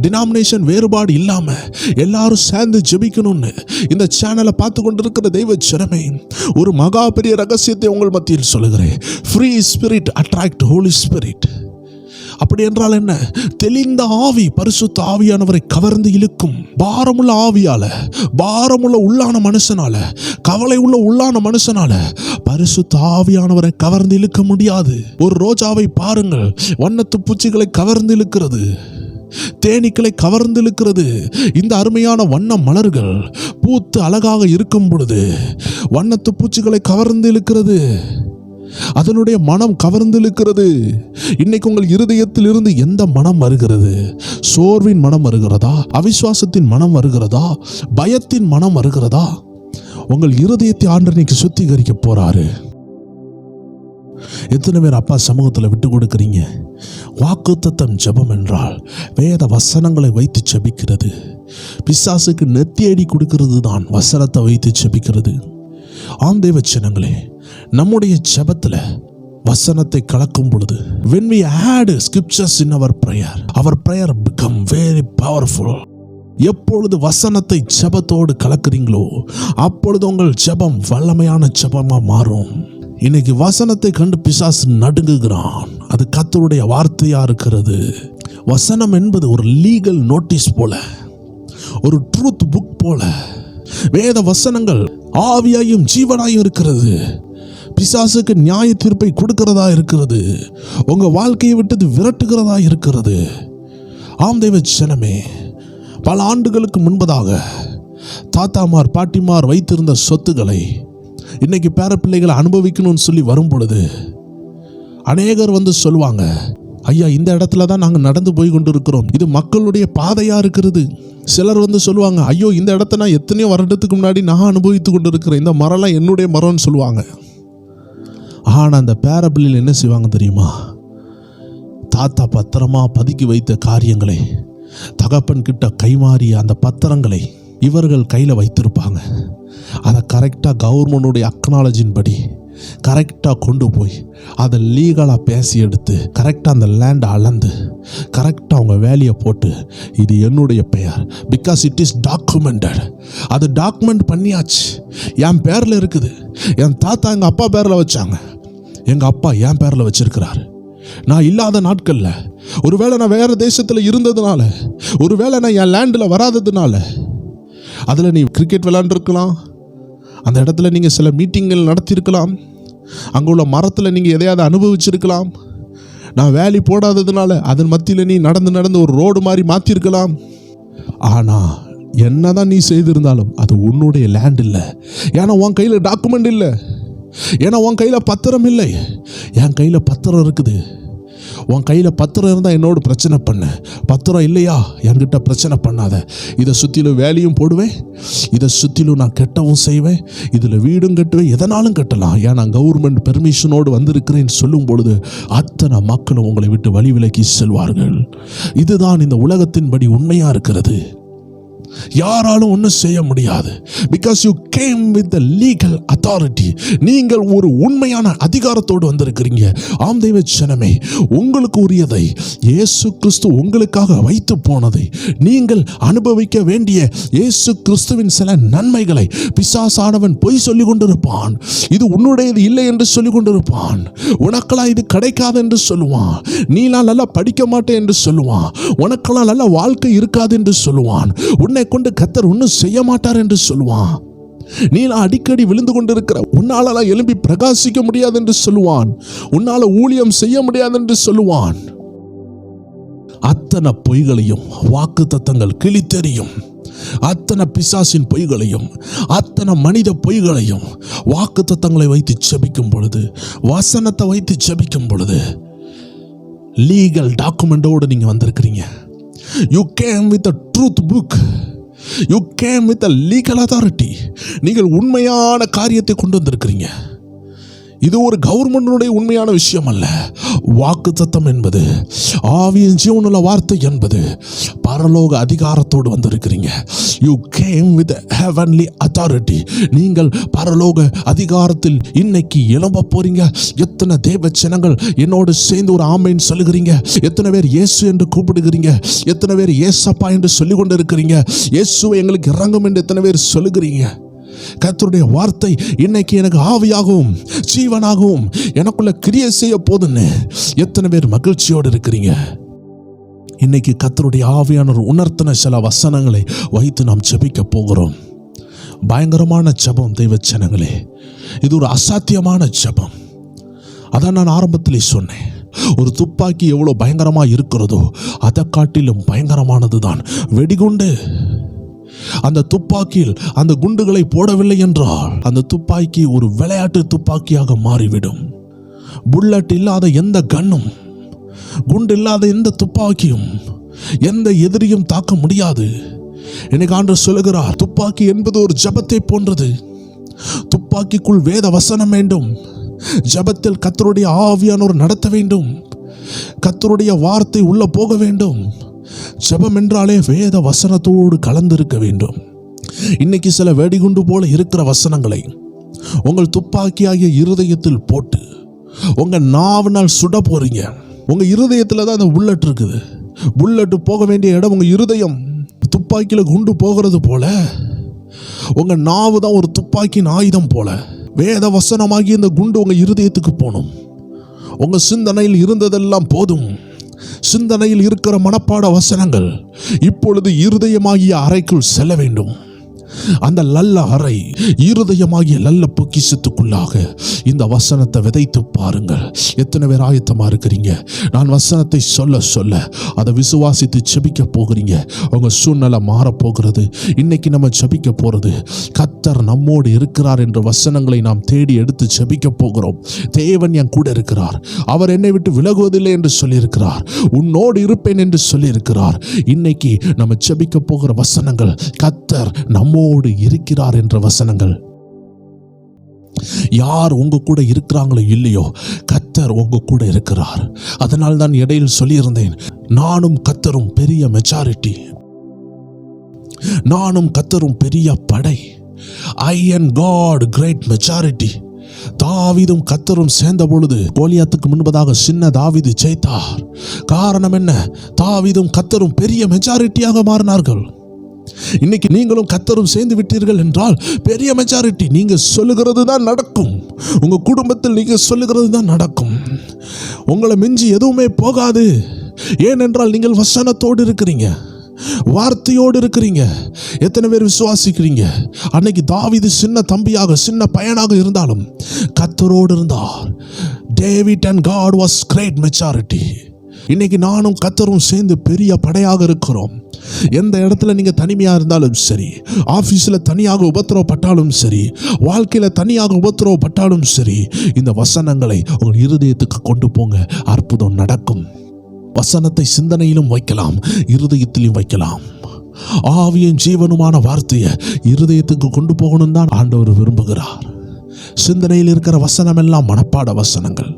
டினாமினேஷன் வேறுபாடு இல்லாம எல்லாரும் சேர்ந்து ஜெபிக்கணும்னு இந்த சேனலை பார்த்து கொண்டிருக்கிற தேவ ஜனமே, ஒரு மகா பெரிய ரகசியத்தை உங்கள் மத்தியில் சொல்லுகிறேன். Free spirit attract Holi Spirit. அப்படி என்றால் என்ன? தெளிந்த ஆவி பரிசுத்த ஆவியானவரை கவர்ந்து இழுக்கும். பாரமுள்ள ஆவியால, பாரமுள்ள உள்ளான மனுஷனால, கவலை உள்ள உள்ளான மனுஷனால பரிசுத்த ஆவியானவரை கவர்ந்து இழுக்க முடியாது. ஒரு ரோஜாவை பாருங்கள், வண்ணத்து பூச்சிகளை கவர்ந்து இழுக்கிறது, தேனீக்களை கவர்ந்து இழுக்கிறது. இந்த அருமையான வண்ண மலர்கள் பூத்து அழகாக இருக்கும் பொழுது வண்ணத்து பூச்சிகளை கவர்ந்து இழுக்கிறது, அதனுடைய மனம் கவர்ந்து இழுக்கிறது. இன்னைக்கு உங்கள் இருதயத்தில் இருந்து எந்த மனம் வருகிறது? சோர்வின் மனம் வருகிறதா? அவிசுவாசத்தின் மனம் வருகிறதா? பயத்தின் மனம் வருகிறதா? உங்கள் இருதயத்தை ஆண்டவர் இன்னைக்கு சுத்திகரிக்க போறாரு. எத்தனை பேர் அப்பா சமூகத்தில் விட்டு கொடுக்குறீங்க? வாக்குத்தத்தம் ஜெபம் என்றால் வேத வசனங்களை வைத்து ஜெபிக்கிறது. பிசாசுக்கு நெத்தியடி கொடுக்கிறது தான் வசனத்தை வைத்து ஜெபிக்கிறது. ஆம் தேவ ஜனங்களே, நம்முடைய ஜெபத்தில் வசனத்தை கலக்கும் பொழுது, when we add scriptures in our prayer become very powerful. எப்பொழுது வசனத்தை ஜெபத்தோடு கலக்குறீங்களோ அப்பொழுது உங்கள் ஜெபம் வல்லமையான ஜெபமா மாறும். இன்னைக்கு வசனத்தை கண்டு பிசாசு நடுங்குகிறான். அது கர்த்தருடைய வார்த்தையா இருக்கிறது. வசனம் என்பது ஒரு லீகல் நோட்டீஸ் போல, ஒரு ட்ரூத் புக் போல. வேத வசனங்கள் ஆவியாயும் ஜீவனாயும் இருக்கிறது. பிசாசுக்கு நியாய தீர்ப்பை கொடுக்கிறதா இருக்கிறது. உங்க வாழ்க்கையை விட்டு விரட்டுகிறதா இருக்கிறது. ஆம் தேவ ஜனமே, பல ஆண்டுகளுக்கு முன்பதாக தாத்தாமார் பாட்டிமார் வைத்திருந்த சொத்துக்களை இன்னைக்கு பேர பிள்ளைகளை அனுபவிக்கணும்னு சொல்லி வரும் பொழுது அநேகர் வந்து சொல்லுவாங்க, ஐயா இந்த இடத்துல தான் நாங்கள் நடந்து போய் கொண்டு இருக்கிறோம், இது மக்களுடைய பாதையா இருக்கிறது. சிலர் வந்து சொல்லுவாங்க, ஐயோ இந்த இடத்த நான் எத்தனையோ வருடத்துக்கு முன்னாடி நான் அனுபவித்து கொண்டு இருக்கிறேன், இந்த மரம்லாம் என்னுடைய மரம்னு சொல்லுவாங்க. ஆனால் அந்த பேரபிளில் என்ன செய்வாங்க தெரியுமா? தாத்தா பத்திரமா பதுக்கி வைத்த காரியங்களை, தகப்பன் கிட்ட கைமாறிய அந்த பத்திரங்களை இவர்கள் கையில் வைத்திருப்பாங்க. அதை கரெக்டாக கவர்மெண்டுடைய அக்னாலஜின் படி கரெக்டாக கொண்டு போய் அதை லீகலாக பேசி எடுத்து கரெக்டாக அந்த லேண்டை அளந்து கரெக்டாக அவங்க வேலையை போட்டு, இது என்னுடைய பெயர், பிகாஸ் இட் இஸ் டாக்குமெண்டட். அது டாக்குமெண்ட் பண்ணியாச்சு, என் பேரில் இருக்குது. என் தாத்தா எங்கள் அப்பா பேரில் வச்சாங்க, எங்கள் அப்பா என் பேரில் வச்சிருக்கிறார். நான் இல்லாத நாட்களில், ஒருவேளை நான் வேறு தேசத்தில் இருந்ததுனால, ஒருவேளை நான் என் லேண்டில் வராததுனால, அதில் நீ கிரிக்கெட் விளையாண்டுருக்கலாம், அந்த இடத்துல நீங்கள் சில மீட்டிங்கள் நடத்தியிருக்கலாம், அங்கே உள்ள மரத்தில் நீங்கள் எதையாவது அனுபவிச்சிருக்கலாம். நான் வேலி போடாததுனால அதன் மத்தியில் நீ நடந்து ஒரு ரோடு மாதிரி மாற்றிருக்கலாம். ஆனால் என்னதான் நீ செய்திருந்தாலும் அது உன்னுடைய லேண்ட் இல்லை. ஏன்னா உன் கையில் டாக்குமெண்ட் இல்லை, ஏன்னா உன் கையில் பத்திரம் இல்லை. என் கையில் பத்திரம் இருக்குது. உன் கையில் பத்திரம் இருந்தால் என்னோட பிரச்சனை பண்ண, பத்திரம் இல்லையா என்கிட்ட பிரச்சனை பண்ணாத. இதை சுற்றிலும் வேலையும் போடுவேன், இதை சுற்றிலும் நான் கெட்டவும் செய்வேன், இதில் வீடும் கட்டுவேன், எதனாலும் கட்டலாம். ஏன்னா கவர்மெண்ட் பெர்மிஷனோடு வந்திருக்கிறேன்னு சொல்லும் பொழுது அத்தனை மக்களும் உங்களை விட்டு வழி விலக்கி செல்வார்கள். இதுதான் இந்த உலகத்தின்படி உண்மையாக இருக்கிறது. யாராலும் ஒன்றும் செய்ய முடியாது. Because you came with the legal authority. நீங்கள் ஒரு உண்மையான அதிகாரத்தோடு வந்திருக்கிறீங்க. ஆம் தெய்வ ஜனமே, உங்களுக்கு உரியதை இயேசு கிறிஸ்து உங்களுக்காக வைத்து போனதை, நீங்கள் அனுபவிக்க வேண்டிய இயேசு கிறிஸ்துவின் சில நன்மைகளை பிசாசானவன் பொய் சொல்லிக் கொண்டிருப்பான். இது உன்னுடையது இல்லை என்று சொல்லிக் கொண்டிருப்பான். உனக்கெல்லாம் இது கிடைக்காது என்று சொல்லுவான். நீலாம் நல்லா படிக்க மாட்டேன் என்று சொல்லுவான். உனக்கெல்லாம் நல்ல வாழ்க்கை இருக்காது என்று சொல்லுவான். உன்னை கொண்டு கர்த்தர் ஒன்றும் செய்ய மாட்டார் என்று சொல்லுவான். நீலாம் அடிக்கடி விழுந்து கொண்டிருக்கிற, உன்னால எழும்பி பிரகாசிக்க முடியாது என்று சொல்லுவான். உன்னால ஊழியம் செய்ய முடியாது என்று சொல்லுவான். அத்தனை பொய்களையும் வாக்குத்தத்தங்கள் கிழித்தெறியும். அத்தனை பிசாசின் பொய்களையும் அத்தனை மனித பொய்களையும் வாக்குத்தத்தங்களை வைத்து ஜெபிக்கும் பொழுது, வசனத்தை வைத்து ஜெபிக்கும் பொழுது, லீகல் டாக்குமெண்டோடு நீங்க வந்திருக்கிறீங்க. You came with a truth book. You came with a legal authority. நீங்கள் உண்மையான காரியத்தை கொண்டு வந்திருக்கிறீங்க. இது ஒரு கவர்மெண்டுடைய உண்மையான விஷயம் அல்ல. வாக்குத்தத்தம் என்பது, ஆவியின் ஜீவனுள்ள வார்த்தை என்பது பரலோக அதிகாரத்தோடு வந்திருக்கிறீங்க. You came with heavenly authority. நீங்கள் பரலோக அதிகாரத்தில் இன்னைக்கு எழும்ப போறீங்க. எத்தனை தேவ ஜனங்கள் என்னோடு சேர்ந்து ஒரு ஆமைன்னு சொல்லுகிறீங்க? எத்தனை பேர் இயேசு என்று கூப்பிடுகிறீங்க? எத்தனை பேர் இயேசப்பா என்று சொல்லிக் கொண்டு இருக்கிறீங்க? இயேசுவை எங்களுக்கு இறங்கும் என்று எத்தனை பேர் சொல்லுகிறீங்க? கர்த்தருடைய வார்த்தை இன்னைக்கு எனக்கு ஆவியாகவும் ஜீவனாகவும் எனக்குள்ள கிரியை செய்ய போதுன்னு எத்தனை பேர் மகிழ்ச்சியோடு இருக்கிறீங்க? இன்னைக்கு கர்த்தருடைய ஆவியானவர் உணர்த்தின சில வசனங்களை வைத்து நாம் ஜெபிக்க போகிறோம். பயங்கரமான ஜெபம் தெய்வ ஜனங்களே. இது ஒரு அசாத்தியமான ஜெபம். அதான் நான் ஆரம்பத்திலே சொன்னேன். ஒரு துப்பாக்கி எவ்வளவு பயங்கரமா இருக்கிறதோ அதை காட்டிலும் பயங்கரமானது தான் வெடிகுண்டு. அந்த துப்பாக்கியில் அந்த குண்டுகளை போடவில்லை என்றால் அந்த துப்பாக்கி ஒரு விளையாட்டு துப்பாக்கியாக மாறிவிடும். புல்லட் இல்லாத எந்த கன்னும், குண்டு இல்லாத எந்த துப்பாக்கியும் எந்த எதிரியும் தாக்க முடியாது. இன்னைக்கு ஆண்டவர் சொல்லுகிறார், துப்பாக்கி என்பது ஒரு ஜெபத்தை போன்றது. துப்பாக்கிக்குள் வேத வசனம் வேண்டும். ஜெபத்தில் கர்த்தருடைய ஆவியானவர் நடத்த வேண்டும். கர்த்தருடைய வார்த்தை உள்ள போக வேண்டும். ஜெபம் என்றாலே வேத வசனத்தோடு கலந்திருக்க வேண்டும். இன்னைக்கு சில வெடிகுண்டு போல இருக்கிற வசனங்களை உங்கள் துப்பாக்கியாகிய இருதயத்தில் போட்டு உங்க நாவினால் சுட போறீங்க. உங்க இருதயத்தில் தான் அந்த புல்லட் இருக்குது. புல்லட் போக வேண்டிய இடம் உங்க இருதயம். துப்பாக்கியில குண்டு போகிறது போல உங்க நாவு தான் ஒரு துப்பாக்கியின் ஆயுதம் போல. வேத வசனமாகி இந்த குண்டு உங்க இருதயத்துக்கு போகணும். உங்க சிந்தனையில் இருந்ததெல்லாம் போதும். சிந்தனையில் இருக்கிற மனப்பாட வசனங்கள் இப்பொழுது இருதயமாகிய அறைக்குள் செல்ல வேண்டும். அந்த நல்ல அறை இருதயமாகிய நல்ல பொக்கிஷத்துக்குள்ளாக இந்த வசனத்தை விதைத்து பாருங்கள். எத்தனை பேர் ஆயத்தமா இருக்கிறீங்க? நான் வசனத்தை சொல்ல சொல்ல அதை விசுவாசித்து ஜெபிக்க போகிறீங்க. உங்க சூழ்நிலை மாறப்போகிறது. இன்னைக்கு நம்ம ஜெபிக்க போறது, கர்த்தர் நம்மோடு இருக்கிறார் என்ற வசனங்களை நாம் தேடி எடுத்து ஜெபிக்க போகிறோம். தேவன் என் கூட இருக்கிறார், அவர் என்னை விட்டு விலகுவதில்லை என்று சொல்லியிருக்கிறார், உன்னோடு இருப்பேன் என்று சொல்லியிருக்கிறார். இன்னைக்கு நம்ம ஜெபிக்க போகிற வசனங்கள் கர்த்தர் நம்மோடு இருக்கிறார் என்ற வசனங்கள். யார் உங்க கூட இருக்கிறாங்களோ இல்லையோ, கர்த்தர் உங்க கூட இருக்கிறார். அதனால் தான் இடையில் சொல்லியிருந்தேன், நானும் கர்த்தரும் பெரிய மெஜாரிட்டி, நானும் கர்த்தரும் பெரிய படை. I and God great majority. தாவீதும் கர்த்தரும் சேர்ந்த பொழுது கோலியாத்துக்கு முன்பதாக சின்ன தாவீது ஜெயித்தார். காரணம் என்ன? தாவீதும் கர்த்தரும் பெரிய மெஜாரிட்டியாக மாறினார்கள். இன்னைக்கு நீங்களும் கர்த்தரும் சேர்ந்து விட்டீர்கள் என்றால் பெரிய மெஜாரிட்டி. நீங்க சொல்லுகிறது தான் நடக்கும். உங்க குடும்பத்தில் நீங்க சொல்லுகிறது தான் நடக்கும். உங்களை மிஞ்சி எதுவுமே போகாது. ஏனென்றால் நீங்கள் வசனத்தோடு இருக்கிறீங்க, வார்த்தையோடு இருக்கிறீங்க. எத்தனை பேர் விசுவாசிக்கிறீங்க? அன்னைக்கு தாவீது சின்ன தம்பியாக சின்ன பையனாக இருந்தாலும் கர்த்தரோடு இருந்தார். David and God was great majority. இன்னைக்கு நானும் கர்த்தரும் சேர்ந்து பெரிய படையாக இருக்கிறோம். எந்த இடத்துல நீங்க தனிமையா இருந்தாலும் சரி, ஆபீஸ்ல தனியாக உபத்திரவப்பட்டாலும் சரி, வாழ்க்கையில தனியாக உபத்திரவப்பட்டாலும் சரி, இந்த வசனங்களை உங்கள் இருதயத்துக்கு கொண்டு போங்க. அற்புதம் நடக்கும். வசனத்தை சிந்தனையிலும் வைக்கலாம், இருதயத்திலும் வைக்கலாம். ஆவியின் ஜீவனுமான வார்த்தையை இருதயத்துக்கு கொண்டு போகணும் தான் ஆண்டவர் விரும்புகிறார். சிந்தனையில் இருக்கிற வசனம் எல்லாம் மனப்பாட வசனங்கள்,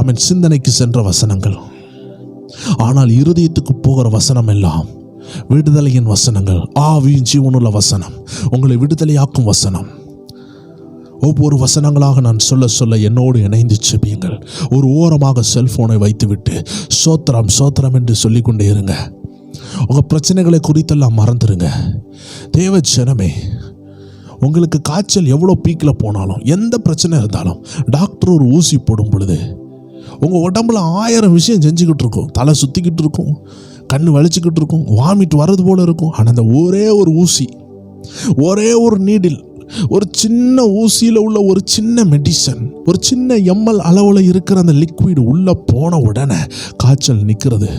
அவன் சிந்தனைக்கு சென்ற வசனங்கள். ஆனால் இருதயத்துக்கு போகிற வசனம் எல்லாம் விடுதலையின் வசனங்கள், ஆவியின் ஜீவனுள்ள வசனம், உங்களை விடுதலையாக்கும் வசனம். ஒவ்வொரு வசனங்களாக நான் சொல்ல சொல்ல என்னோடு இணைந்து செபியுங்கள். ஒரு ஓரமாக செல்போனை வைத்துவிட்டு சோத்திரம் சோத்திரம் என்று சொல்லிக்கொண்டே இருங்க. உங்கள் பிரச்சனைகளை குறித்தெல்லாம் மறந்துடுங்க. தேவ ஜனமே, உங்களுக்கு காய்ச்சல் எவ்வளோ பீக்கில் போனாலும், எந்த பிரச்சனை இருந்தாலும், டாக்டர் ஒரு ஊசி போடும் பொழுது உங்கள் உடம்புல 1000 விஷயம் செஞ்சுக்கிட்டு இருக்கும். தலை சுற்றிக்கிட்டு இருக்கும், கண் வலிச்சுக்கிட்டு இருக்கும், வாமிட் வர்றது போல் இருக்கும். ஆனால் அந்த ஒரே ஒரு ஊசி, ஒரே ஒரு நீடில், ஒரு சின்ன ஊசியில் உள்ள ஒரு சின்ன மெடிசன், ஒரு சின்ன எம்எல் அளவில் இருக்கிற அந்த லிக்விட் உள்ளே போன உடனே காய்ச்சல் நிற்கிறது.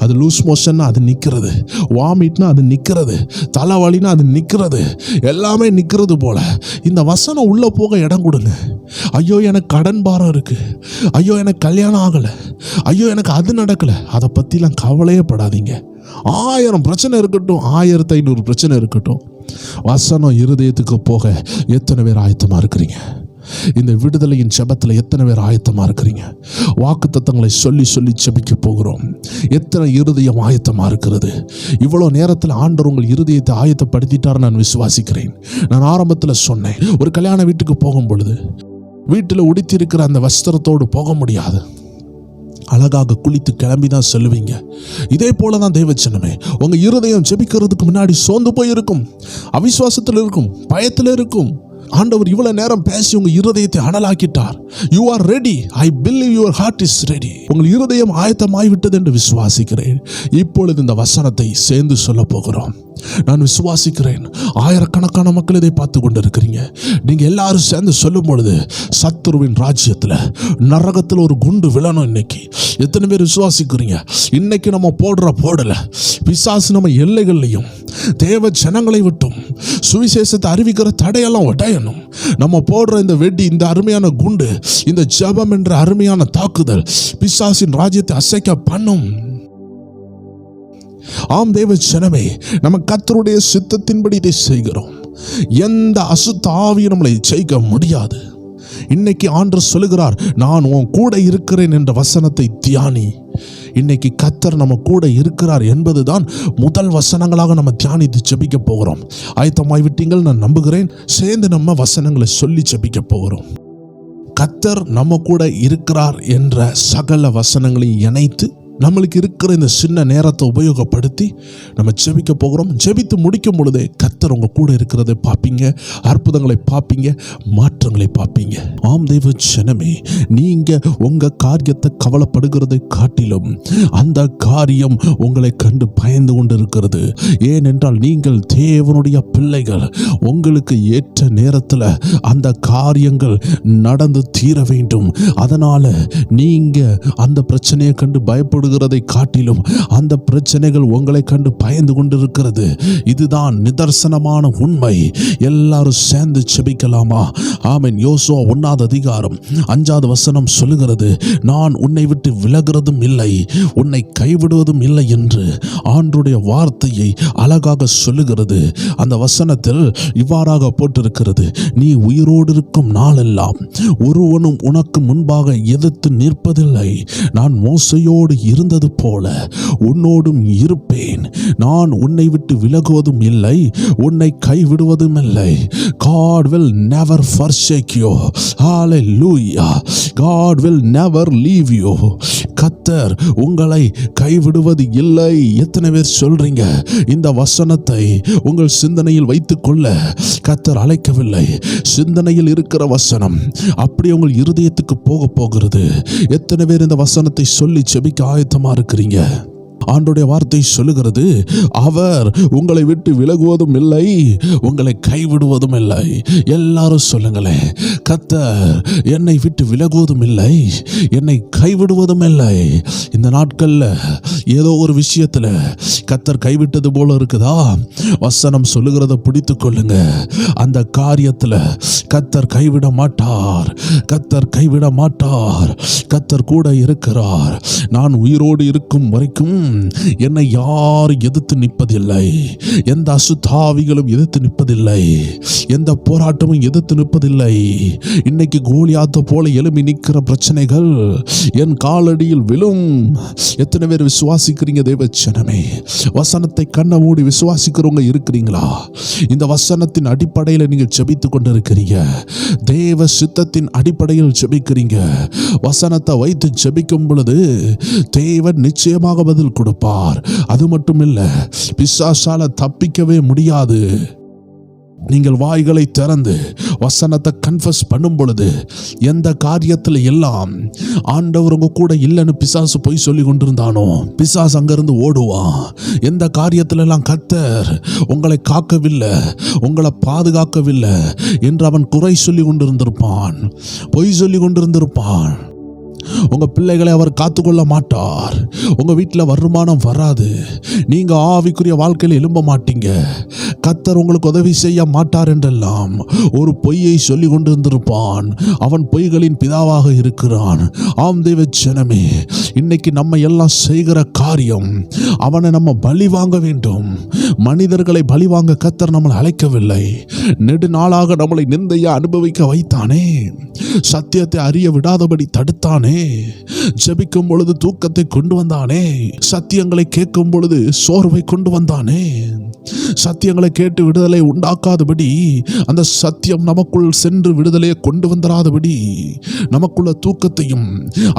அது லூஸ் மோஷன்னா அது நிற்கிறது, வாமிட்னா அது நிற்கிறது, தலைவலினா அது நிற்கிறது, எல்லாமே நிற்கிறது போல. இந்த வசனம் உள்ளே போக இடம் கொடுங்க. ஐயோ எனக்கு கடன் பாரம் இருக்குது, ஐயோ எனக்கு கல்யாணம் ஆகலை, ஐயோ எனக்கு அது நடக்கலை, அதை பற்றிலாம் கவலையே படாதீங்க. 1000 பிரச்சனை இருக்கட்டும், 1500 பிரச்சனை இருக்கட்டும், வசனம் இருதயத்துக்கு போக எத்தனை பேர் ஆயத்தமாக இருக்கிறீங்க? இந்த விடுதலையின் ஜெபத்தில் எத்தனை பேர் ஆயத்தமாக இருக்கிறீங்க? வாக்கு தத்தங்களை சொல்லி சொல்லி ஜெபிக்க போகிறோம். எத்தனை இருதயம் ஆயத்தமாக இருக்கிறது? இவ்வளோ நேரத்தில் ஆண்டவர் உங்கள் இருதயத்தை ஆயத்தப்படுத்திட்டார் நான் விசுவாசிக்கிறேன். நான் ஆரம்பத்தில் சொன்னேன், ஒரு கல்யாண வீட்டுக்கு போகும் பொழுது வீட்டில் உடுத்திருக்கிற அந்த வஸ்திரத்தோடு போக முடியாது, அழகாக குளித்து கிளம்பி தான் சொல்லுவீங்க. இதே போல தான் தேவச்சனமே, உங்கள் இருதயம் ஜெபிக்கிறதுக்கு முன்னாடி சோர்ந்து போய் இருக்கும், அவிசுவாசத்தில் இருக்கும், பயத்தில் இருக்கும். ஆண்டவர் இவ்வளவு நேரம் பேசி உங்க இருதயத்தை அனலாக்கிட்டார். You are ready. I believe your heart is ready. உங்கள் இருதயம் ஆயத்தமாய் விட்டது என்று விசுவாசிக்கிறேன். இப்பொழுது இந்த வசனத்தை சேர்ந்து சொல்ல போகிறோம். நான் விசுவாசிக்கிறேன், ஆயிரக்கணக்கான மக்கள் இதை பார்த்து கொண்டு இருக்கிறீங்க. நீங்க எல்லாரும் சேர்ந்து சொல்லும் பொழுது சத்துருவின் ராஜ்யத்தில், நரகத்தில் ஒரு குண்டு விழணும். இன்னைக்கு எத்தனை பேர் விசுவாசிக்கிறீங்க? இன்னைக்கு நம்ம போடல பிசாசு நம்ம எல்லைகள்லையும் தேவ ஜனங்களை விட்டும் சுவிசேஷத்தை அறிவிக்கிற தடையெல்லாம் உடையணும். நம்ம போடுற இந்த வெடி, இந்த அருமையான குண்டு, இந்த ஜெபம் என்ற அருமையான தாக்குதல் பிசாசின் ராஜ்யத்தை அசைக்க பண்ணும். ஆம் தேவ ஜனமே, நம்ம கர்த்தருடைய சித்தத்தின்படி இதை செய்கிறோம். எந்த அசுத்த ஆவியும் நம்மளை ஜெயிக்க முடியாது. இன்னைக்கு ஆண்டவர் சொல்லுகிறார், நான் உன் கூட இருக்கிறேன் என்ற வசனத்தை தியானி. இன்னைக்கு கர்த்தர் நம்ம கூட இருக்கிறார் என்பதுதான் முதல் வசனங்களாக நம்ம தியானித்து ஜெபிக்க போகிறோம். ஆயத்தமாய் விட்டீங்கள் நான் நம்புகிறேன். சேர்ந்து நம்ம வசனங்களை சொல்லி ஜெபிக்க போகிறோம். கர்த்தர் நம்ம கூட இருக்கிறார் என்ற சகல வசனங்களையும் இணைத்து நம்மளுக்கு இருக்கிற இந்த சின்ன நேரத்தை உபயோகப்படுத்தி நம்ம ஜெபிக்க போகிறோம். ஜெபித்து முடிக்கும் பொழுதே கர்த்தர் உங்க கூட இருக்கிறதை பார்ப்பீங்க, அற்புதங்களை பார்ப்பீங்க, மாற்றங்களை பார்ப்பீங்க. ஆம் தேவ ஜனமே, நீங்க உங்க காரியத்தை கவலைப்படுகிறதை காட்டிலும் அந்த காரியம் உங்களை கண்டு பயந்து கொண்டு இருக்கிறது. ஏனென்றால் நீங்கள் தேவனுடைய பிள்ளைகள். உங்களுக்கு ஏற்ற நேரத்தில் அந்த காரியங்கள் நடந்து தீர வேண்டும். அதனால நீங்க அந்த பிரச்சனையை கண்டு பயப்படு காட்டிலும் அந்த பிரச்சனைகள் உங்களை கண்டு பயந்து கொண்டிருக்கிறது. இதுதான் நிதர்சனமான உண்மை. எல்லாரும் சேர்ந்து செபிக்கலாமா? ஆமென். யோசுவா 1ஆம் அதிகாரம் 5ஆவது வசனம் சொல்லுகிறது, நான் உன்னை விட்டு விலகுறதும் இல்லை, உன்னை கைவிடுவதும் இல்லை என்று ஆண்டவருடைய வார்த்தையை அழகாக சொல்லுகிறது. அந்த வசனத்தில் இவ்வாறாக போட்டிருக்கிறது, நீ உயிரோடு இருக்கும் நாளெல்லாம் ஒருவனும் உனக்கு முன்பாக எதிர்த்து நிற்பதில்லை. நான் மோசையோடு இருந்தது போல உன்னோடும் இருப்பேன். நான் உன்னை விட்டு விலகுவதும் இல்லை, உன்னை கைவிடுவதும் இல்லை. God will never forsake you. Hallelujah. God will never leave you. கர்த்தர் உங்களை கைவிடுவது இல்லை. எத்தனை பேர் சொல்றீங்க? இந்த வசனத்தை உங்கள் சிந்தனையில் வைத்துக் கொள்ள கர்த்தர் அழைக்கவில்லை. சிந்தனையில் இருக்கிற வசனம் அப்படியே உங்கள் இருதயத்துக்கு போக போகிறது. எத்தனை பேர் இந்த வசனத்தை சொல்லி செபிக்க ஆயத்தமா இருக்கிறீங்க? ஆண்டவருடைய வார்த்தை சொல்லுகிறது, அவர் உங்களை விட்டு விலகுவதும் இல்லை, உங்களை கைவிடுவதும் இல்லை. எல்லாரும் சொல்லுங்களேன், கர்த்தர் என்னை விட்டு விலகுவதும் இல்லை, என்னை கைவிடுவதும் இல்லை. இந்த நாட்கள்ல ஏதோ ஒரு விஷயத்துல கர்த்தர் கைவிட்டது போல இருக்குதா? வசனம் சொல்லுகிறத பிடித்து கொள்ளுங்க. அந்த காரியத்துல கர்த்தர் கைவிட மாட்டார், கர்த்தர் கைவிட மாட்டார். கர்த்தர் கூட இருக்கிறார். நான் உயிரோடு இருக்கும் வரைக்கும் என்னை யாரும் எதிர்த்து நிற்பதில்லை, எந்த அசுத்தாவிகளும் எதிர்த்து நிற்பதில்லை, எந்த போராட்டமும் எதிர்த்து நிற்பதில்லை. இன்னைக்கு கோலியாத்தை போல எழும்பி நிற்கிற பிரச்சனைகள் என் காலடியில் விழும். எத்தனை பேர் விசுவாசிக்கிறீங்க தேவச்சனமே? வசனத்தை கண்ண மூடி விசுவாசிக்கிறவங்க இருக்கிறீங்களா? இந்த வசனத்தின் அடிப்படையில் நீங்கள் ஜெபித்து கொண்டிருக்கிறீங்க, தேவ சித்தத்தின் அடிப்படையில் ஜெபிக்கிறீங்க. வசனத்தை வைத்து ஜெபிக்கும் பொழுது தேவன் நிச்சயமாக பதில் கொடுப்பார். அது மட்டும் இல்ல, பிசாசால தப்பிக்கவே முடியாது. நீங்கள் வாய்களை திறந்து வசனத்தை கன்ஃபஸ் பண்ணும் பொழுது எந்த காரியத்தில் எல்லாம் ஆண்டவர் உங்க கூட இல்லைன்னு பிசாசு போய் சொல்லி கொண்டிருந்தானோ பிசாசு அங்கிருந்து ஓடுவான். எந்த காரியத்தில் எல்லாம் கர்த்தர் உங்களை காக்கவில்லை, உங்களை பாதுகாக்கவில்லை என்று அவன் குறை சொல்லி கொண்டிருந்திருப்பான், பொய் சொல்லி கொண்டிருந்திருப்பான். உங்க பிள்ளைகளை அவர் காத்துக்கொள்ள மாட்டார். உங்க வீட்டில் வருமானம் வராது, நீங்க ஆவிக்குரிய வாழ்க்கையில் எழும்ப மாட்டீங்க, கர்த்தர் உங்களுக்கு உதவி செய்ய மாட்டார் என்றெல்லாம் ஒரு பொய்யை சொல்லி கொண்டிருந்திருப்பான். அவன் பொய்களின் பிதாவாக இருக்கிறான். ஆம் தேவ ஜனமே, இன்னைக்கு நம்ம எல்லாம் செய்கிற காரியம் அவனை நம்ம பலி வாங்க வேண்டும். மனிதர்களை பலி வாங்க கர்த்தர் நம்மளை அழைக்கவில்லை. நெடுநாளாக நம்மளை நிந்தையா அனுபவிக்க வைத்தானே, சத்தியத்தை அறிய விடாதபடி தடுத்தானே, ஜெபிக்கும் பொழுது தூக்கத்தை கொண்டு வந்தானே, சத்தியங்களை கேட்கும் பொழுது சோர்வை கொண்டு வந்தானே, சத்தியங்களை கேட்டு விடுதலை உண்டாக்காதபடி அந்த சத்தியம் நமக்குள் சென்று விடுதலையை கொண்டு வந்துடாதபடி நமக்குள்ள தூக்கத்தையும்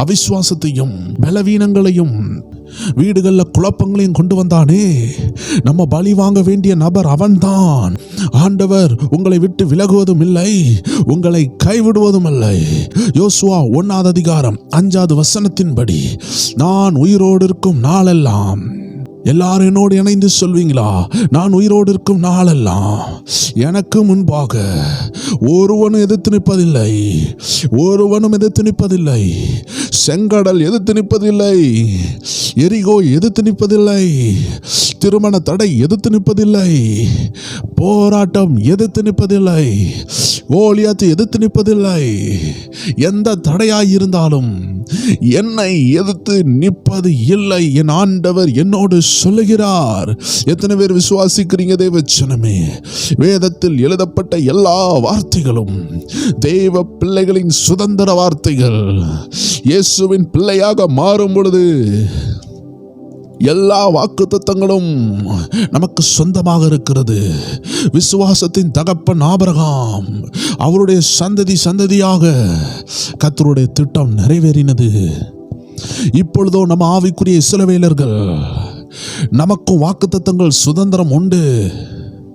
அவிசுவாசத்தையும் பலவீனங்களையும் வீடுகளில் குழப்பங்களையும் கொண்டு வந்தானே. நம்ம பலி வாங்க வேண்டிய நபர் அவன்தான். ஆண்டவர் உங்களை விட்டு விலகுவதும் இல்லை, உங்களை கைவிடுவதும் இல்லை. யோசுவா 1:5 நான் உயிரோடு இருக்கும் நாளெல்லாம், எல்லாரும் என்னோடு இணைந்து சொல்வீங்களா? நான் உயிரோடு இருக்கும் நாளெல்லாம் எனக்கு முன்பாக ஒருவனும் எதிர்த்து நிற்பதில்லை, ஒருவனும் எதிர்த்து நிற்பதில்லை. செங்கடல் எதிர்த்து நிற்பதில்லை, எரிகோ எதிர்த்து நிற்பதில்லை, திருமண தடை எதிர்த்து நிற்பதில்லை, போராட்டம் எதிர்த்து நிற்பதில்லை, கோலியாத்து எதிர்த்து நிற்பதில்லை. எந்த தடையாய் இருந்தாலும் என்னை எதிர்த்து நிற்பது இல்லை, என் ஆண்டவர் என்னோடு சொல்லுகிறார். எத்தனை பேர் விசுவாசிக்கிறீங்க தேவச்சனமே? வேதத்தில் எழுதப்பட்ட எல்லா வார்த்தைகளும் தேவ பிள்ளைகளின் சுதந்திர வார்த்தைகள். இயேசுவின் பிள்ளையாக மாறும் பொழுது எல்லா வாக்குத்தத்தங்களும் நமக்கு சொந்தமாக இருக்கிறது. விசுவாசத்தின் தகப்பன் ஆபிரகாம், அவருடைய சந்ததியாக கர்த்தருடைய திட்டம் நிறைவேறினது. இப்பொழுதோ நம்ம ஆவிக்குரிய இஸ்ரவேலர்கள், நமக்கும் வாக்குத்தத்தங்கள் சுதந்திரம் உண்டு.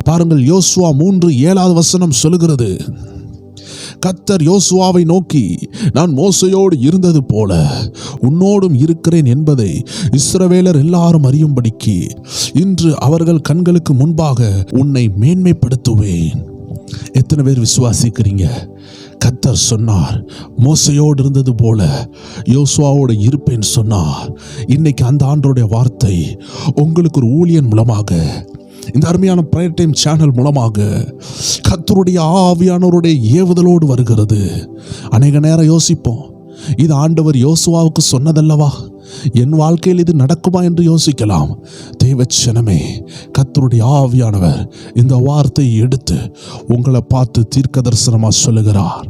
பாருங்கள், யோசுவா 3:7 சொல்லுகிறது, கர்த்தர் யோசுவாவை நோக்கி, நான் மோசையோடு இருந்தது போல உன்னோடும் இருக்கிறேன் என்பதை இஸ்ரவேலர் எல்லாரும் அறியும்படிக்கு இன்று அவர்கள் கண்களுக்கு முன்பாக உன்னை மேன்மைப்படுத்துவேன். எத்தனை பேர் விசுவாசிக்கிறீங்க? கர்த்தர் சொன்னார், மோசையோடு இருந்தது போல யோசுவாவோடு இருப்பேன் சொன்னார். இன்னைக்கு அந்த ஆண்டவருடைய வார்த்தை உங்களுக்கு ஒரு ஊழியன் மூலமாக, இந்த அருமையான பிரேயர் டைம் சேனல் மூலமாக கர்த்தருடைய ஆவியானவருடைய ஏவுதலோடு வருகிறது. அநேக நேரம் யோசிப்போம், இது ஆண்டவர் யோசுவாவுக்கு சொன்னதல்லவா, என் வாழ்க்கையில் இது நடக்குமா என்று யோசிக்கலாம். தேவச்சனமே, கர்த்தருடைய ஆவியானவர் இந்த வார்த்தையை எடுத்து உங்களை பார்த்து தீர்க்க தரிசனமாக சொல்லுகிறார்.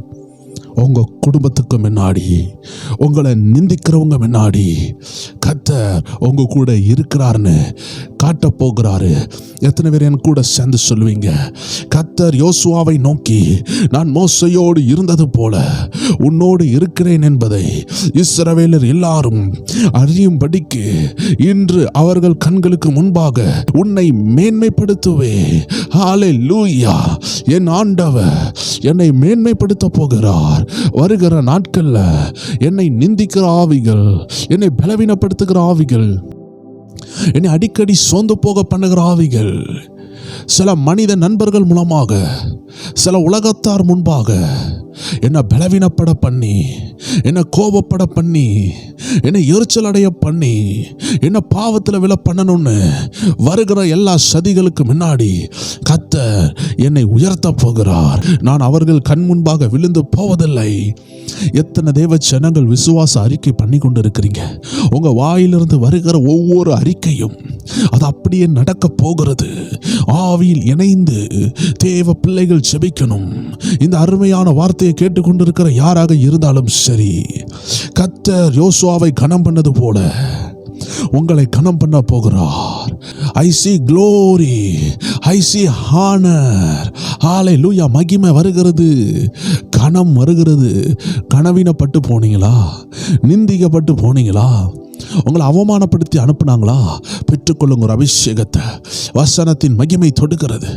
உங்க குடும்பத்துக்கு முன்னாடி, உங்களை நிந்திக்கிறவங்க முன்னாடி கர்த்தர் உங்க கூட இருக்கிறாருன்னு காட்ட போகிறாரு. எத்தனை பேர் என் கூட சேர்ந்து சொல்லுவீங்க? கர்த்தர் யோசுவாவை நோக்கி, நான் மோசையோடு இருந்தது போல உன்னோடு இருக்கிறேன் என்பதை இஸ்ரவேலர் எல்லாரும் அறியும்படிக்கு இன்று அவர்கள் கண்களுக்கு முன்பாக உன்னை மேன்மைப்படுத்துவே. ஹல்லேலூயா! என் ஆண்டவர் என்னை மேன்மைப்படுத்த போகிறார். வருகிற நாட்கள்ல என்னை நிந்திக்கிற ஆவிகள், என்னை பலவீனப்படுத்துகிற ஆவிகள், என்னை அடிக்கடி சோர்ந்து போக பண்ணுகிற ஆவிகள், சில மனித நண்பர்கள் மூலமாக, சில உலகத்தார் முன்பாக என்னை பலவீனப்பட பண்ணி, என்னை கோபப்பட பண்ணி, என்னை எரிச்சல் அடைய பண்ணி, என்னை பாவத்தில் விழ பண்ணணும்னு வருகிற எல்லா சதிகளுக்கு முன்னாடி கர்த்தர் என்னை உயர்த்த போகிறார். நான் அவர்கள் கண் முன்பாக விழுந்து போவதில்லை. எத்தனை தேவ ஜனங்கள் விசுவாச அறிக்கை பண்ணி கொண்டு இருக்கிறீங்க. உங்க வாயிலிருந்து வருகிற ஒவ்வொரு அறிக்கையும் அது அப்படியே நடக்க போகிறது. ஆவியில் இணைந்து தேவ பிள்ளைகள் ஜெபிக்கணும். இந்த அருமையான வார்த்தையை கேட்டுக்கொண்டிருக்கிற யாராக இருந்தாலும் சரி, கர்த்தர் யோசுவாவை கனம் பண்ணது போல உங்களை கனம் பண்ண போகிறார். I see glory, I see honor. ஹalleluya. மகிமை வருகிறது, கனம் வருகிறது. கனவீனப்பட்டு போனீங்களா? நிந்திக்கப்பட்டு போனீங்களா? உங்களை அவமானப்படுத்தி அனுப்புனாங்களா? பெற்றுக்கொள்ளுங்க ஒரு அபிஷேகத்தை. வசனத்தின் மகிமை தொடுகிறது,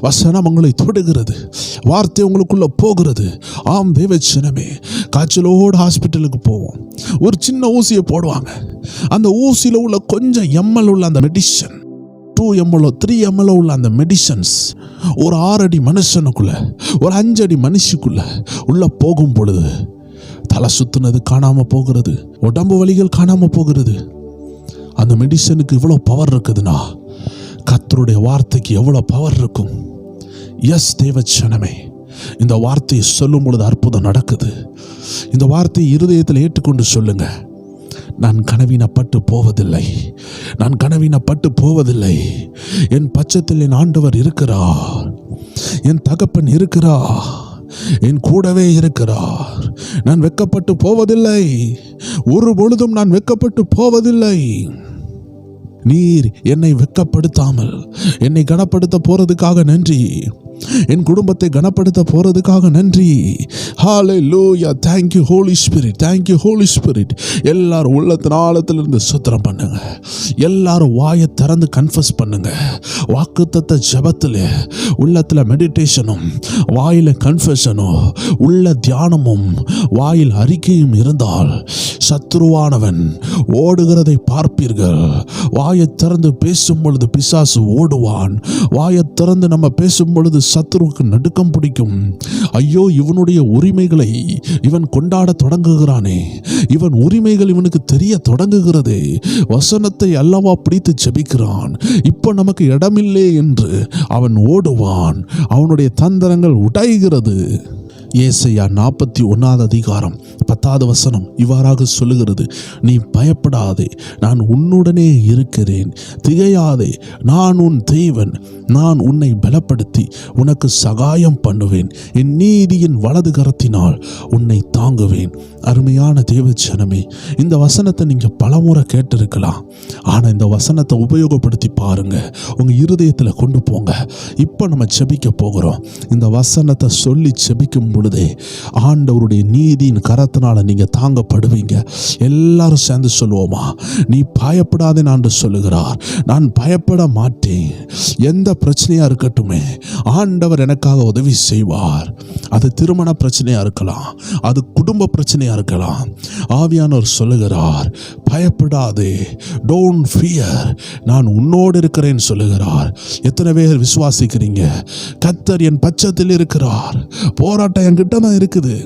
வசனம் உங்களை தொடுகிறது, வார்த்தை உங்களுக்குள்ள போகிறது. ஆம் தேவச்சனமே, காய்ச்சலோடு ஹாஸ்பிட்டலுக்கு போவோம். ஒரு சின்ன ஊசியை போடுவாங்க. அந்த ஊசியில் உள்ள கொஞ்சம் எம்எல் உள்ள அந்த மெடிசன், 2 ml 3 ml உள்ள அந்த மெடிசன்ஸ் ஒரு 6 அடி மனுஷனுக்குள்ள, ஒரு 5 அடி மனுஷிக்குள்ள உள்ள போகும் பொழுது தலை சுத்துனது காணாம போகிறது, உடம்பு வலிகள் காணாம போகிறது. அந்த மெடிசனுக்கு இவ்வளோ பவர் இருக்குதுன்னா கர்த்தருடைய வார்த்தைக்கு எவ்வளோ பவர் இருக்கும். எஸ் தேவச்சனமே, இந்த வார்த்தையை சொல்லும் பொழுது அற்புதம் நடக்குது. இந்த வார்த்தையை இருதயத்தில் ஏற்றுக்கொண்டு சொல்லுங்க. நான் கனவீனப்பட்டு போவதில்லை, நான் கனவீனப்பட்டு போவதில்லை. என் பட்சத்தில் என் ஆண்டவர் இருக்கிறார், என் தகப்பன் இருக்கிறார், என் கூடவே இருக்கிறார். நான் வெட்கப்பட்டு போவதில்லை, ஒரு பொழுதும் நான் வெட்கப்பட்டு போவதில்லை. நீர் என்னை வெட்கப்படுத்தாமல் என்னை கனப்படுத்த போறதுக்காக நன்றி. என் குடும்பத்தை கனப்படுத்த போறதுக்காக நன்றி. ஹalleluya. thank you holy spirit, thank you holy spirit. எல்லாரும் உள்ளத்தின் ஆழத்திலிருந்து ஸ்தோத்திரம் பண்ணுங்க. எல்லாரும் வாயை திறந்து கன்ஃபஸ் பண்ணுங்க. வாக்குத்தத்த ஜெபத்தில் உள்ளத்தில் மெடிடேஷனும், வாயில கன்ஃபெஷனும், உள்ள தியானமும், வாயில் அறிக்கையும் இருந்தால் சத்துருவானவன் ஓடுகிறதை பார்ப்பீர்கள். வாயை திறந்து பேசும் பொழுது பிசாசு ஓடுவான். வாயை திறந்து நம்ம பேசும் பொழுது சத்துருவுக்கு நடுக்கம் பிடிக்கும். ஐயோ, இவனுடைய உரிமைகளை இவன் கொண்டாட தொடங்குகிறானே, இவன் உரிமைகள் இவனுக்கு தெரிய தொடங்குகிறது. வசனத்தை அல்லவா பிடித்து ஜெபிக்கிறான், இப்போ நமக்கு இடமில்லை என்று அவன் ஓடுவான். அவனுடைய தந்திரங்கள் உடைகிறது. ஏசாயா 41 அதிகாரம் 10 வசனம் இவ்வாறாக சொல்லுகிறது, நீ பயப்படாதே, நான் உன்னுடனே இருக்கிறேன். திகையாதே, நான் உன் தேவன். நான் உன்னை பலப்படுத்தி உனக்கு சகாயம் பண்ணுவேன். என் நீதியின் வலது கரத்தினால் உன்னை தாங்குவேன். அருமையான தேவஜனமே, இந்த வசனத்தை நீங்கள் பலமுறை கேட்டிருக்கலாம். ஆனால் இந்த வசனத்தை உபயோகப்படுத்தி பாருங்க, உங்கள் இருதயத்தில் கொண்டு போங்க. இப்போ நம்ம செபிக்க போகிறோம். இந்த வசனத்தை சொல்லி செபிக்கும் பொழுதே ஆண்டவருடைய நீதியின் கரத்தினால நீங்க தாங்கப்படுவீங்க. எல்லாரும் சேர்ந்து சொல்லுவோமா? நீ பயப்படாதே என்று சொல்லுகிறார். நான் பயப்பட மாட்டேன். எந்த பிரச்சனையா இருக்கட்டுமே, ஆண்டவர் எனக்காக உதவி செய்வார். அது திருமண பிரச்சனையா இருக்கலாம், அது குடும்ப பிரச்சனையா இருக்கலாம். ஆவியானவர் சொல்லுகிறார், பயப்படாதே, டோன்ட் ஃபியர், நான் உன்னோடு இருக்கிறேன் சொல்லுகிறார். எத்தனை பேர் விசுவாசிக்கிறீங்க? கர்த்தர் என் பட்சத்தில் இருக்கிறார். போராட்டம் என்கிட்ட தான் இருக்குது,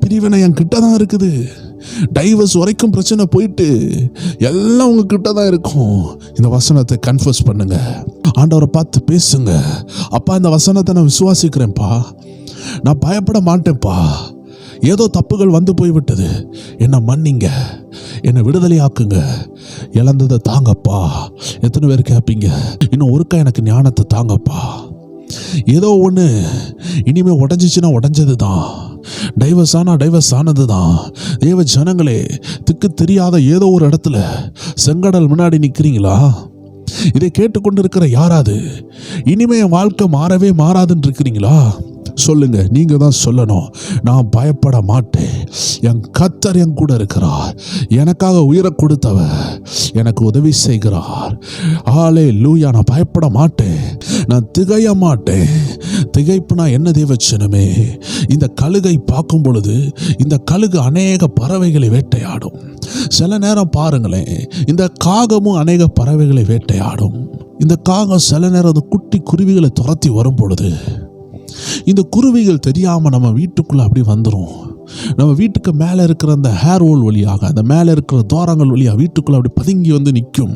பிரிவினை என்கிட்ட தான் இருக்குது, டைவர்ஸ் வரைக்கும் பிரச்சனை போயிட்டு எல்லாம் உங்ககிட்ட தான் இருக்கும். இந்த வசனத்தை கன்ஃபர்ஸ் பண்ணுங்க, ஆண்டவரை பார்த்து பேசுங்க. அப்பா, இந்த வசனத்தை நான் விசுவாசிக்கிறேன்ப்பா, நான் பயப்பட மாட்டேன்ப்பா. ஏதோ தப்புகள் வந்து போய்விட்டது, என்னை மன்னிங்க, என்னை விடுதலை ஆக்குங்க, இழந்ததை தாங்கப்பா. எத்தனை பேர் கேட்பீங்க, இன்னும் ஒருக்கா எனக்கு ஞானத்தை தாங்கப்பா. ஏதோ ஒன்று இனிமேல் உடஞ்சிச்சுன்னா உடஞ்சது தான், டைவர்ஸ் ஆனது தான். தேவ ஜனங்களே, திக்கு தெரியாத ஏதோ ஒரு இடத்துல செங்கடல் முன்னாடி நிற்கிறீங்களா? இதை கேட்டுக்கொண்டு இருக்கிற யாராவது இனிமே என் வாழ்க்கை மாறவே மாறாதுன்னு இருக்கிறீங்களா? சொல்லுங்க, நீங்க தான் சொல்லணும். நான் பயப்பட மாட்டேன், என் கர்த்தர் என் கூட இருக்கிறார், எனக்காக உயிரை கொடுத்தவர் எனக்கு உதவி செய்கிறார். ஹல்லேலூயா. நான் பயப்பட மாட்டேன், நான் திகைய மாட்டேன். திகைப்புனா என்ன தேவச்சனமே? இந்த கழுகை பார்க்கும் பொழுது இந்த கழுகு அநேக பறவைகளை வேட்டையாடும். சில நேரம் பாருங்களேன், இந்த காகமும் அநேக பறவைகளை வேட்டையாடும். இந்த காகம் சில நேரம் அந்த குட்டி குருவிகளை துரத்தி வரும் பொழுது இந்த குருவிகள் தெரியாமல் நம்ம வீட்டுக்குள்ளே அப்படி வந்துடும். நம்ம வீட்டுக்கு மேலே இருக்கிற அந்த ஹேர் ஹோல் வழியாக, அந்த மேலே இருக்கிற துவாரங்கள் வழியாக வீட்டுக்குள்ளே அப்படி பதுங்கி வந்து நிற்கும்.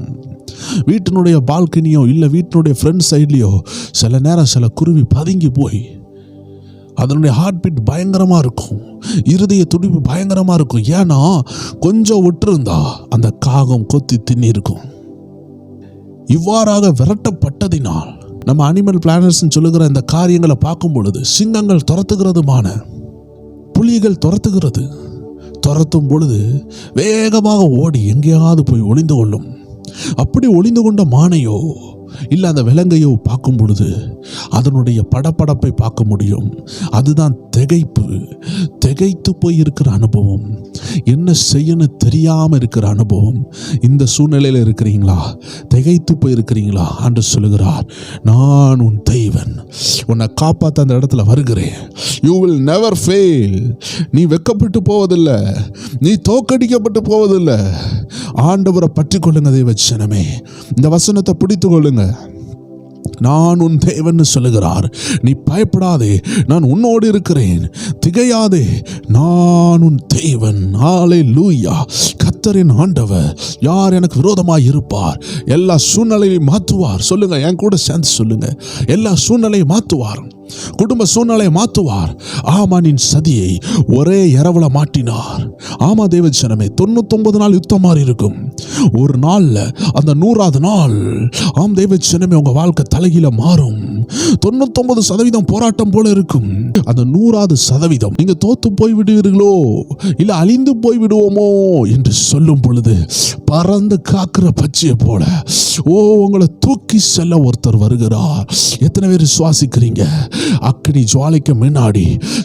வீட்டினுடைய பால்கனியோ இல்லை வீட்டினுடைய ஃப்ரண்ட் சைட்லேயோ சில நேரம் சில குருவி பதுங்கி போய் அதனுடைய ஹார்ட் பீட் பயங்கரமாக இருக்கும், இருதய துடிப்பு பயங்கரமாக இருக்கும். ஏன்னா கொஞ்சம் விட்டுருந்தா அந்த காகம் கொத்தி தின்னிருக்கும். இவ்வாறாக விரட்டப்பட்டதினால் நம்ம அனிமல் பிளானர்ஸ் சொல்லுகிற இந்த காரியங்களை பார்க்கும் பொழுது சிங்கங்கள் துரத்துகிறதுமான, புலிகள் துரத்தும் பொழுது வேகமாக ஓடி எங்கேயாவது போய் ஒளிந்து கொள்ளும். அப்படி ஒளிந்து கொண்ட மானையோ இல்லை அந்த விலங்கையோ பார்க்கும் பொழுது அதனுடைய படப்படப்பை பார்க்க முடியும். அதுதான் திகைத்து போய் இருக்கிற அனுபவம், என்ன செய்யணும் தெரியாமல் இருக்கிற அனுபவம். இந்த சூழ்நிலையில் இருக்கிறீங்களா? திகைத்து போய் இருக்கிறீங்களா? என்று சொல்லுகிறார், நான் உன் தெய்வன், உன்னை காப்பாற்ற அந்த இடத்துல வருகிறேன். You will never fail. நீ வெக்கப்பட்டு போவதில்லை, நீ தோக்கடிக்கப்பட்டு போவதில்லை. ஆண்டவரை பற்றி கொள்ளுங்க தேவஜனமே, இந்த வசனத்தை பிடித்து கொள்ளுங்க. நான் உன் தேவன் சொல்லுகிறார். நீ பயப்படாதே, நான் உன்னோடு இருக்கிறேன். திகையாதே, நான் உன் தேவன். ஹல்லேலூயா. கர்த்தரின் ஆண்டவர். யார் எனக்கு விரோதமாய் இருப்பார்? எல்லா சூழ்நிலையையும் மாற்றுவார். சொல்லுங்க, என் கூட சேர்ந்து சொல்லுங்க. எல்லா சூழ்நிலையும் மாற்றுவார், குடும்ப சூழ்நிலையை மாற்றுவார். ஆமானின் சதியை ஒரே இரவுல மாட்டினார். ஆமா தேவஜனமே, 99 நாள் யுத்தம் மாதிரி இருக்கும். ஒரு நாள்ல அந்த 100வது நாள், ஆம் தேவஜனமே, உங்க வாழ்க்கை தலைகீழ மாறும். 99% போராட்டம் போல இருக்கும். அந்த 100வது நீங்க தோத்து போய் விடுவீர்களோ இல்ல அழிந்து போய் விடுவோமோ என்று சொல்லும் பொழுது பறந்து காக்கிற பச்சையை போல உங்களை தூக்கி செல்ல ஒருத்தர் வருகிறார். எத்தனை பேர் சுவாசிக்கிறீங்க? அக்கினி ஜுவாலைக்கு முன்னாடி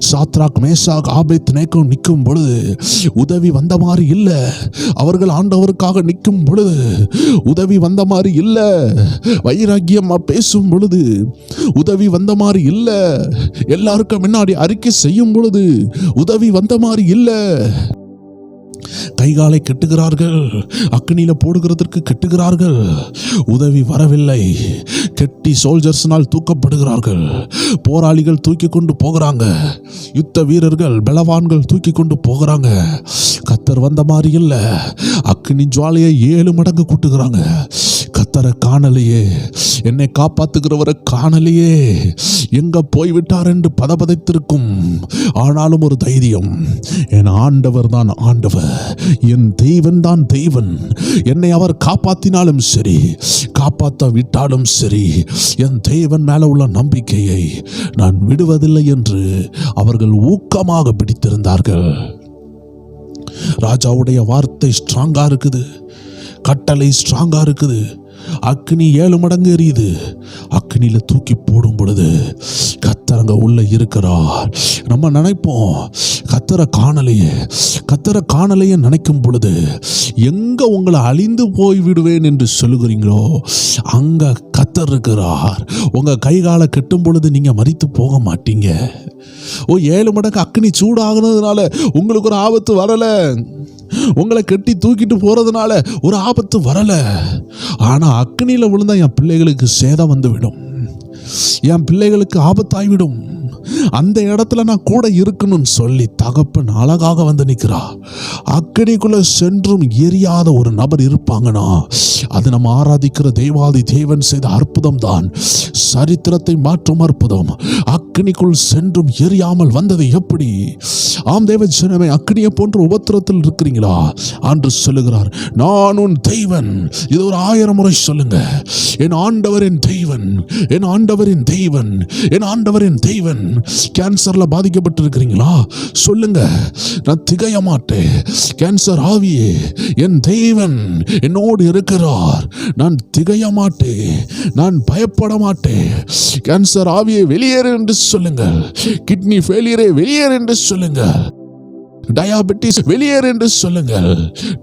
சாத்ராக், மேஷாக், ஆபேத்நேகோ நிற்கும் பொழுது உதவி வந்த மாதிரி இல்லை. அவர்கள் ஆண்டவருக்காக நிற்கும் பொழுது உதவி வந்த மாதிரி இல்லை. வைராக்கியமா பேசும் பொழுது உதவி வந்த மாதிரி இல்லை. எல்லாருக்கும் முன்னாடி அறிக்கை செய்யும் பொழுது உதவி வந்த மாதிரி இல்லை. கைகாலை கெட்டுகிறார்கள், அக்னியில போடுகிறதற்கு கெட்டுகிறார்கள், உதவி வரவில்லை. கெட்டி சோல்ஜர்ஸ்னால் தூக்கப்படுகிறார்கள். போராளிகள் தூக்கி கொண்டு போகிறாங்க, யுத்த வீரர்கள் பலவான்கள் தூக்கி கொண்டு போகிறாங்க. கத்தர் வந்த மாதிரி இல்லை. அக்னி ஜுவாலையை 7 மடங்கு கூட்டுகிறாங்க. கத்தரை காணலையே, என்னை காப்பாத்துகிறவரை காணலையே, எங்க போய்விட்டார் என்று பதபதைத்திருக்கும். ஆனாலும் ஒரு தைரியம், என் ஆண்டவர் தான் ஆண்டவர், என் தெய்வன் தான் தெய்வன். என்னை அவர் காப்பாத்தினாலும் சரி, காப்பாற்ற விட்டாலும் சரி, என் தெய்வன் மேல உள்ள நம்பிக்கையை நான் விடுவதில்லை என்று அவர்கள் ஊக்கமாக பிடித்திருந்தார்கள். ராஜாவுடைய வார்த்தை ஸ்ட்ராங்கா இருக்குது, கட்டளை ஸ்ட்ராங்கா இருக்குது. அக்னி 7 மடங்கு எரியுது. அக்னியில தூக்கி போடும் பொழுது கத்தரங்க உள்ள இருக்கிறார். நம்ம நினைப்போம் கத்தரை காணலையே நினைக்கும் பொழுது எங்க உங்களை அழிந்து போய் விடுவேன் என்று சொல்லுகிறீங்களோ அங்க கத்தர் இருக்கிறார். உங்க கைகால கெட்டும் பொழுது நீங்க மரித்து போக மாட்டீங்க. 7 மடங்கு அக்னி சூடாகுனதுனால உங்களுக்கு ஒரு ஆபத்து வரல, உங்களை கட்டி தூக்கிட்டு போறதுனால ஒரு ஆபத்து வரல. ஆனா அக்னியில விழுந்தா என் பிள்ளைகளுக்கு சேதம் வந்துவிடும், என் பிள்ளைகளுக்கு ஆபத்தாய்விடும். அந்த இடத்துல நான் கூட இருக்கணும்னு சொல்லி தகப்பன் அழகாக வந்து நிற்கிறா. அக்கடிக்குள்ள சென்றும் எரியாத ஒரு நபர் இருப்பாங்கன்னா அது நம்ம ஆராதிக்கிற தேவாதி தேவன் செய்த அற்புதம் தான், சரித்திரத்தை மாற்றும் அற்புதம். அக்னிக்குள் சென்றும் எரியாமல் வந்தது எப்படி? ஆம் தேவஜனமே, அக்னியை போன்ற உபத்திரத்தில் இருக்கிறீங்களா? என்று சொல்லுகிறார், நான் உன் தெய்வன். இது ஒரு 1000 முறை சொல்லுங்க. என் ஆண்டவரின் தெய்வன், என் ஆண்டவரின் தெய்வன், என் ஆண்டவரின் தெய்வன். கேன்சர்ல பாதிக்கப்பட்டிருக்கிறீங்களா? சொல்லுங்க, நான் திகைய மாட்டேன். கேன்சர் ஆவியே, என் தெய்வன் என்னோடு இருக்கிறார், நான் திகைய மாட்டேன், நான் பயப்பட மாட்டேன். கேன்சர் ஆவியை வெளியேறு என்று சொல்லுங்கள். கிட்னி ஃபெயிலியரை வெளியேறு என்று சொல்லுங்கள். டயாபெட்டிஸ் வெளியேறு என்று சொல்லுங்கள்.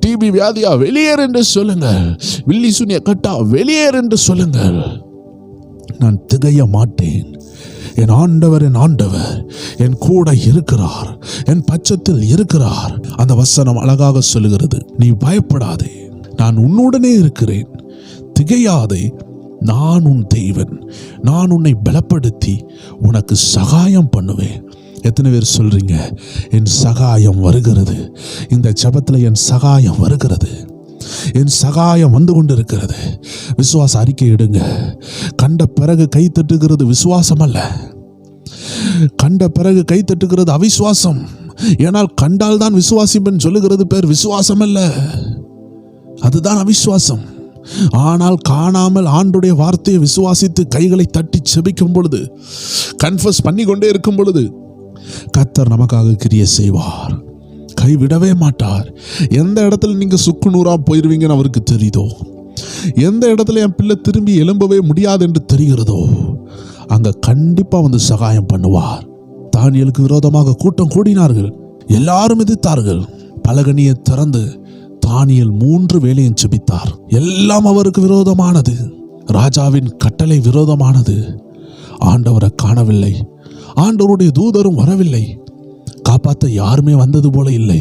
டிபி வியாதியா வெளியேறு என்று சொல்லுங்கள். வில்லி சூனிய கட்டா வெளியேறு என்று சொல்லுங்கள். நான் திகைய மாட்டேன். என் ஆண்டவர் என் கூட இருக்கிறார், என் பட்சத்தில் இருக்கிறார். அந்த வசனம் அழகாக சொல்லுகிறது, நீ பயப்படாதே, நான் உன்னுடனே இருக்கிறேன், திகையாதே, நான் உன் தெய்வன், நான் உன்னை பலப்படுத்தி உனக்கு சகாயம் பண்ணுவேன். எத்தனை பேர் சொல்றீங்க, என் சகாயம் வருகிறது? இந்த ஜெபத்தில் என் சகாயம் வருகிறது, என் சகாயம் வந்து கொண்டு இருக்கிறது. விசுவாச அறிக்கை இடுங்க. கண்ட பிறகு கை தட்டுகிறது விசுவாசம் அல்ல. கண்ட பிறகு கை தட்டுகிறது அவிசுவாசம். ஏனால் கண்டால் தான் விசுவாசிப்பேன் சொல்லுகிறது பேர் விசுவாசம் அல்ல, அதுதான் அவிசுவாசம். ஆனால் காணாமல் ஆண்டுடைய வார்த்தையை விசுவாசித்து கைகளை தட்டி செபிக்கும் பொழுது, கன்ஃபஸ் பண்ணி கொண்டே இருக்கும் பொழுது கர்த்தர் நமக்காக கிரியை செய்வார், கைவிடவே மாட்டார். எந்த இடத்துல நீங்க சுக்குநூறா போயிருவீங்கன்னு அவருக்கு தெரியுதோ, எந்த இடத்துல என் பிள்ளை திரும்பி எழும்பவே முடியாது என்று தெரிகிறதோ, அங்க கண்டிப்பா வந்து சகாயம் பண்ணுவார். தானியேலுக்கு விரோதமாக கூட்டம் கூடினார்கள், எல்லாரும் எதிர்த்தார்கள். பலகணியை திறந்து தானியேல் 3 வேளையும் ஜெபித்தார். எல்லாம் அவருக்கு விரோதமானது, ராஜாவின் கட்டளை விரோதமானது. ஆண்டவரை காணவில்லை, ஆண்டவருடைய தூதரும் வரவில்லை, காப்பாற்ற யாருமே வந்தது போல இல்லை.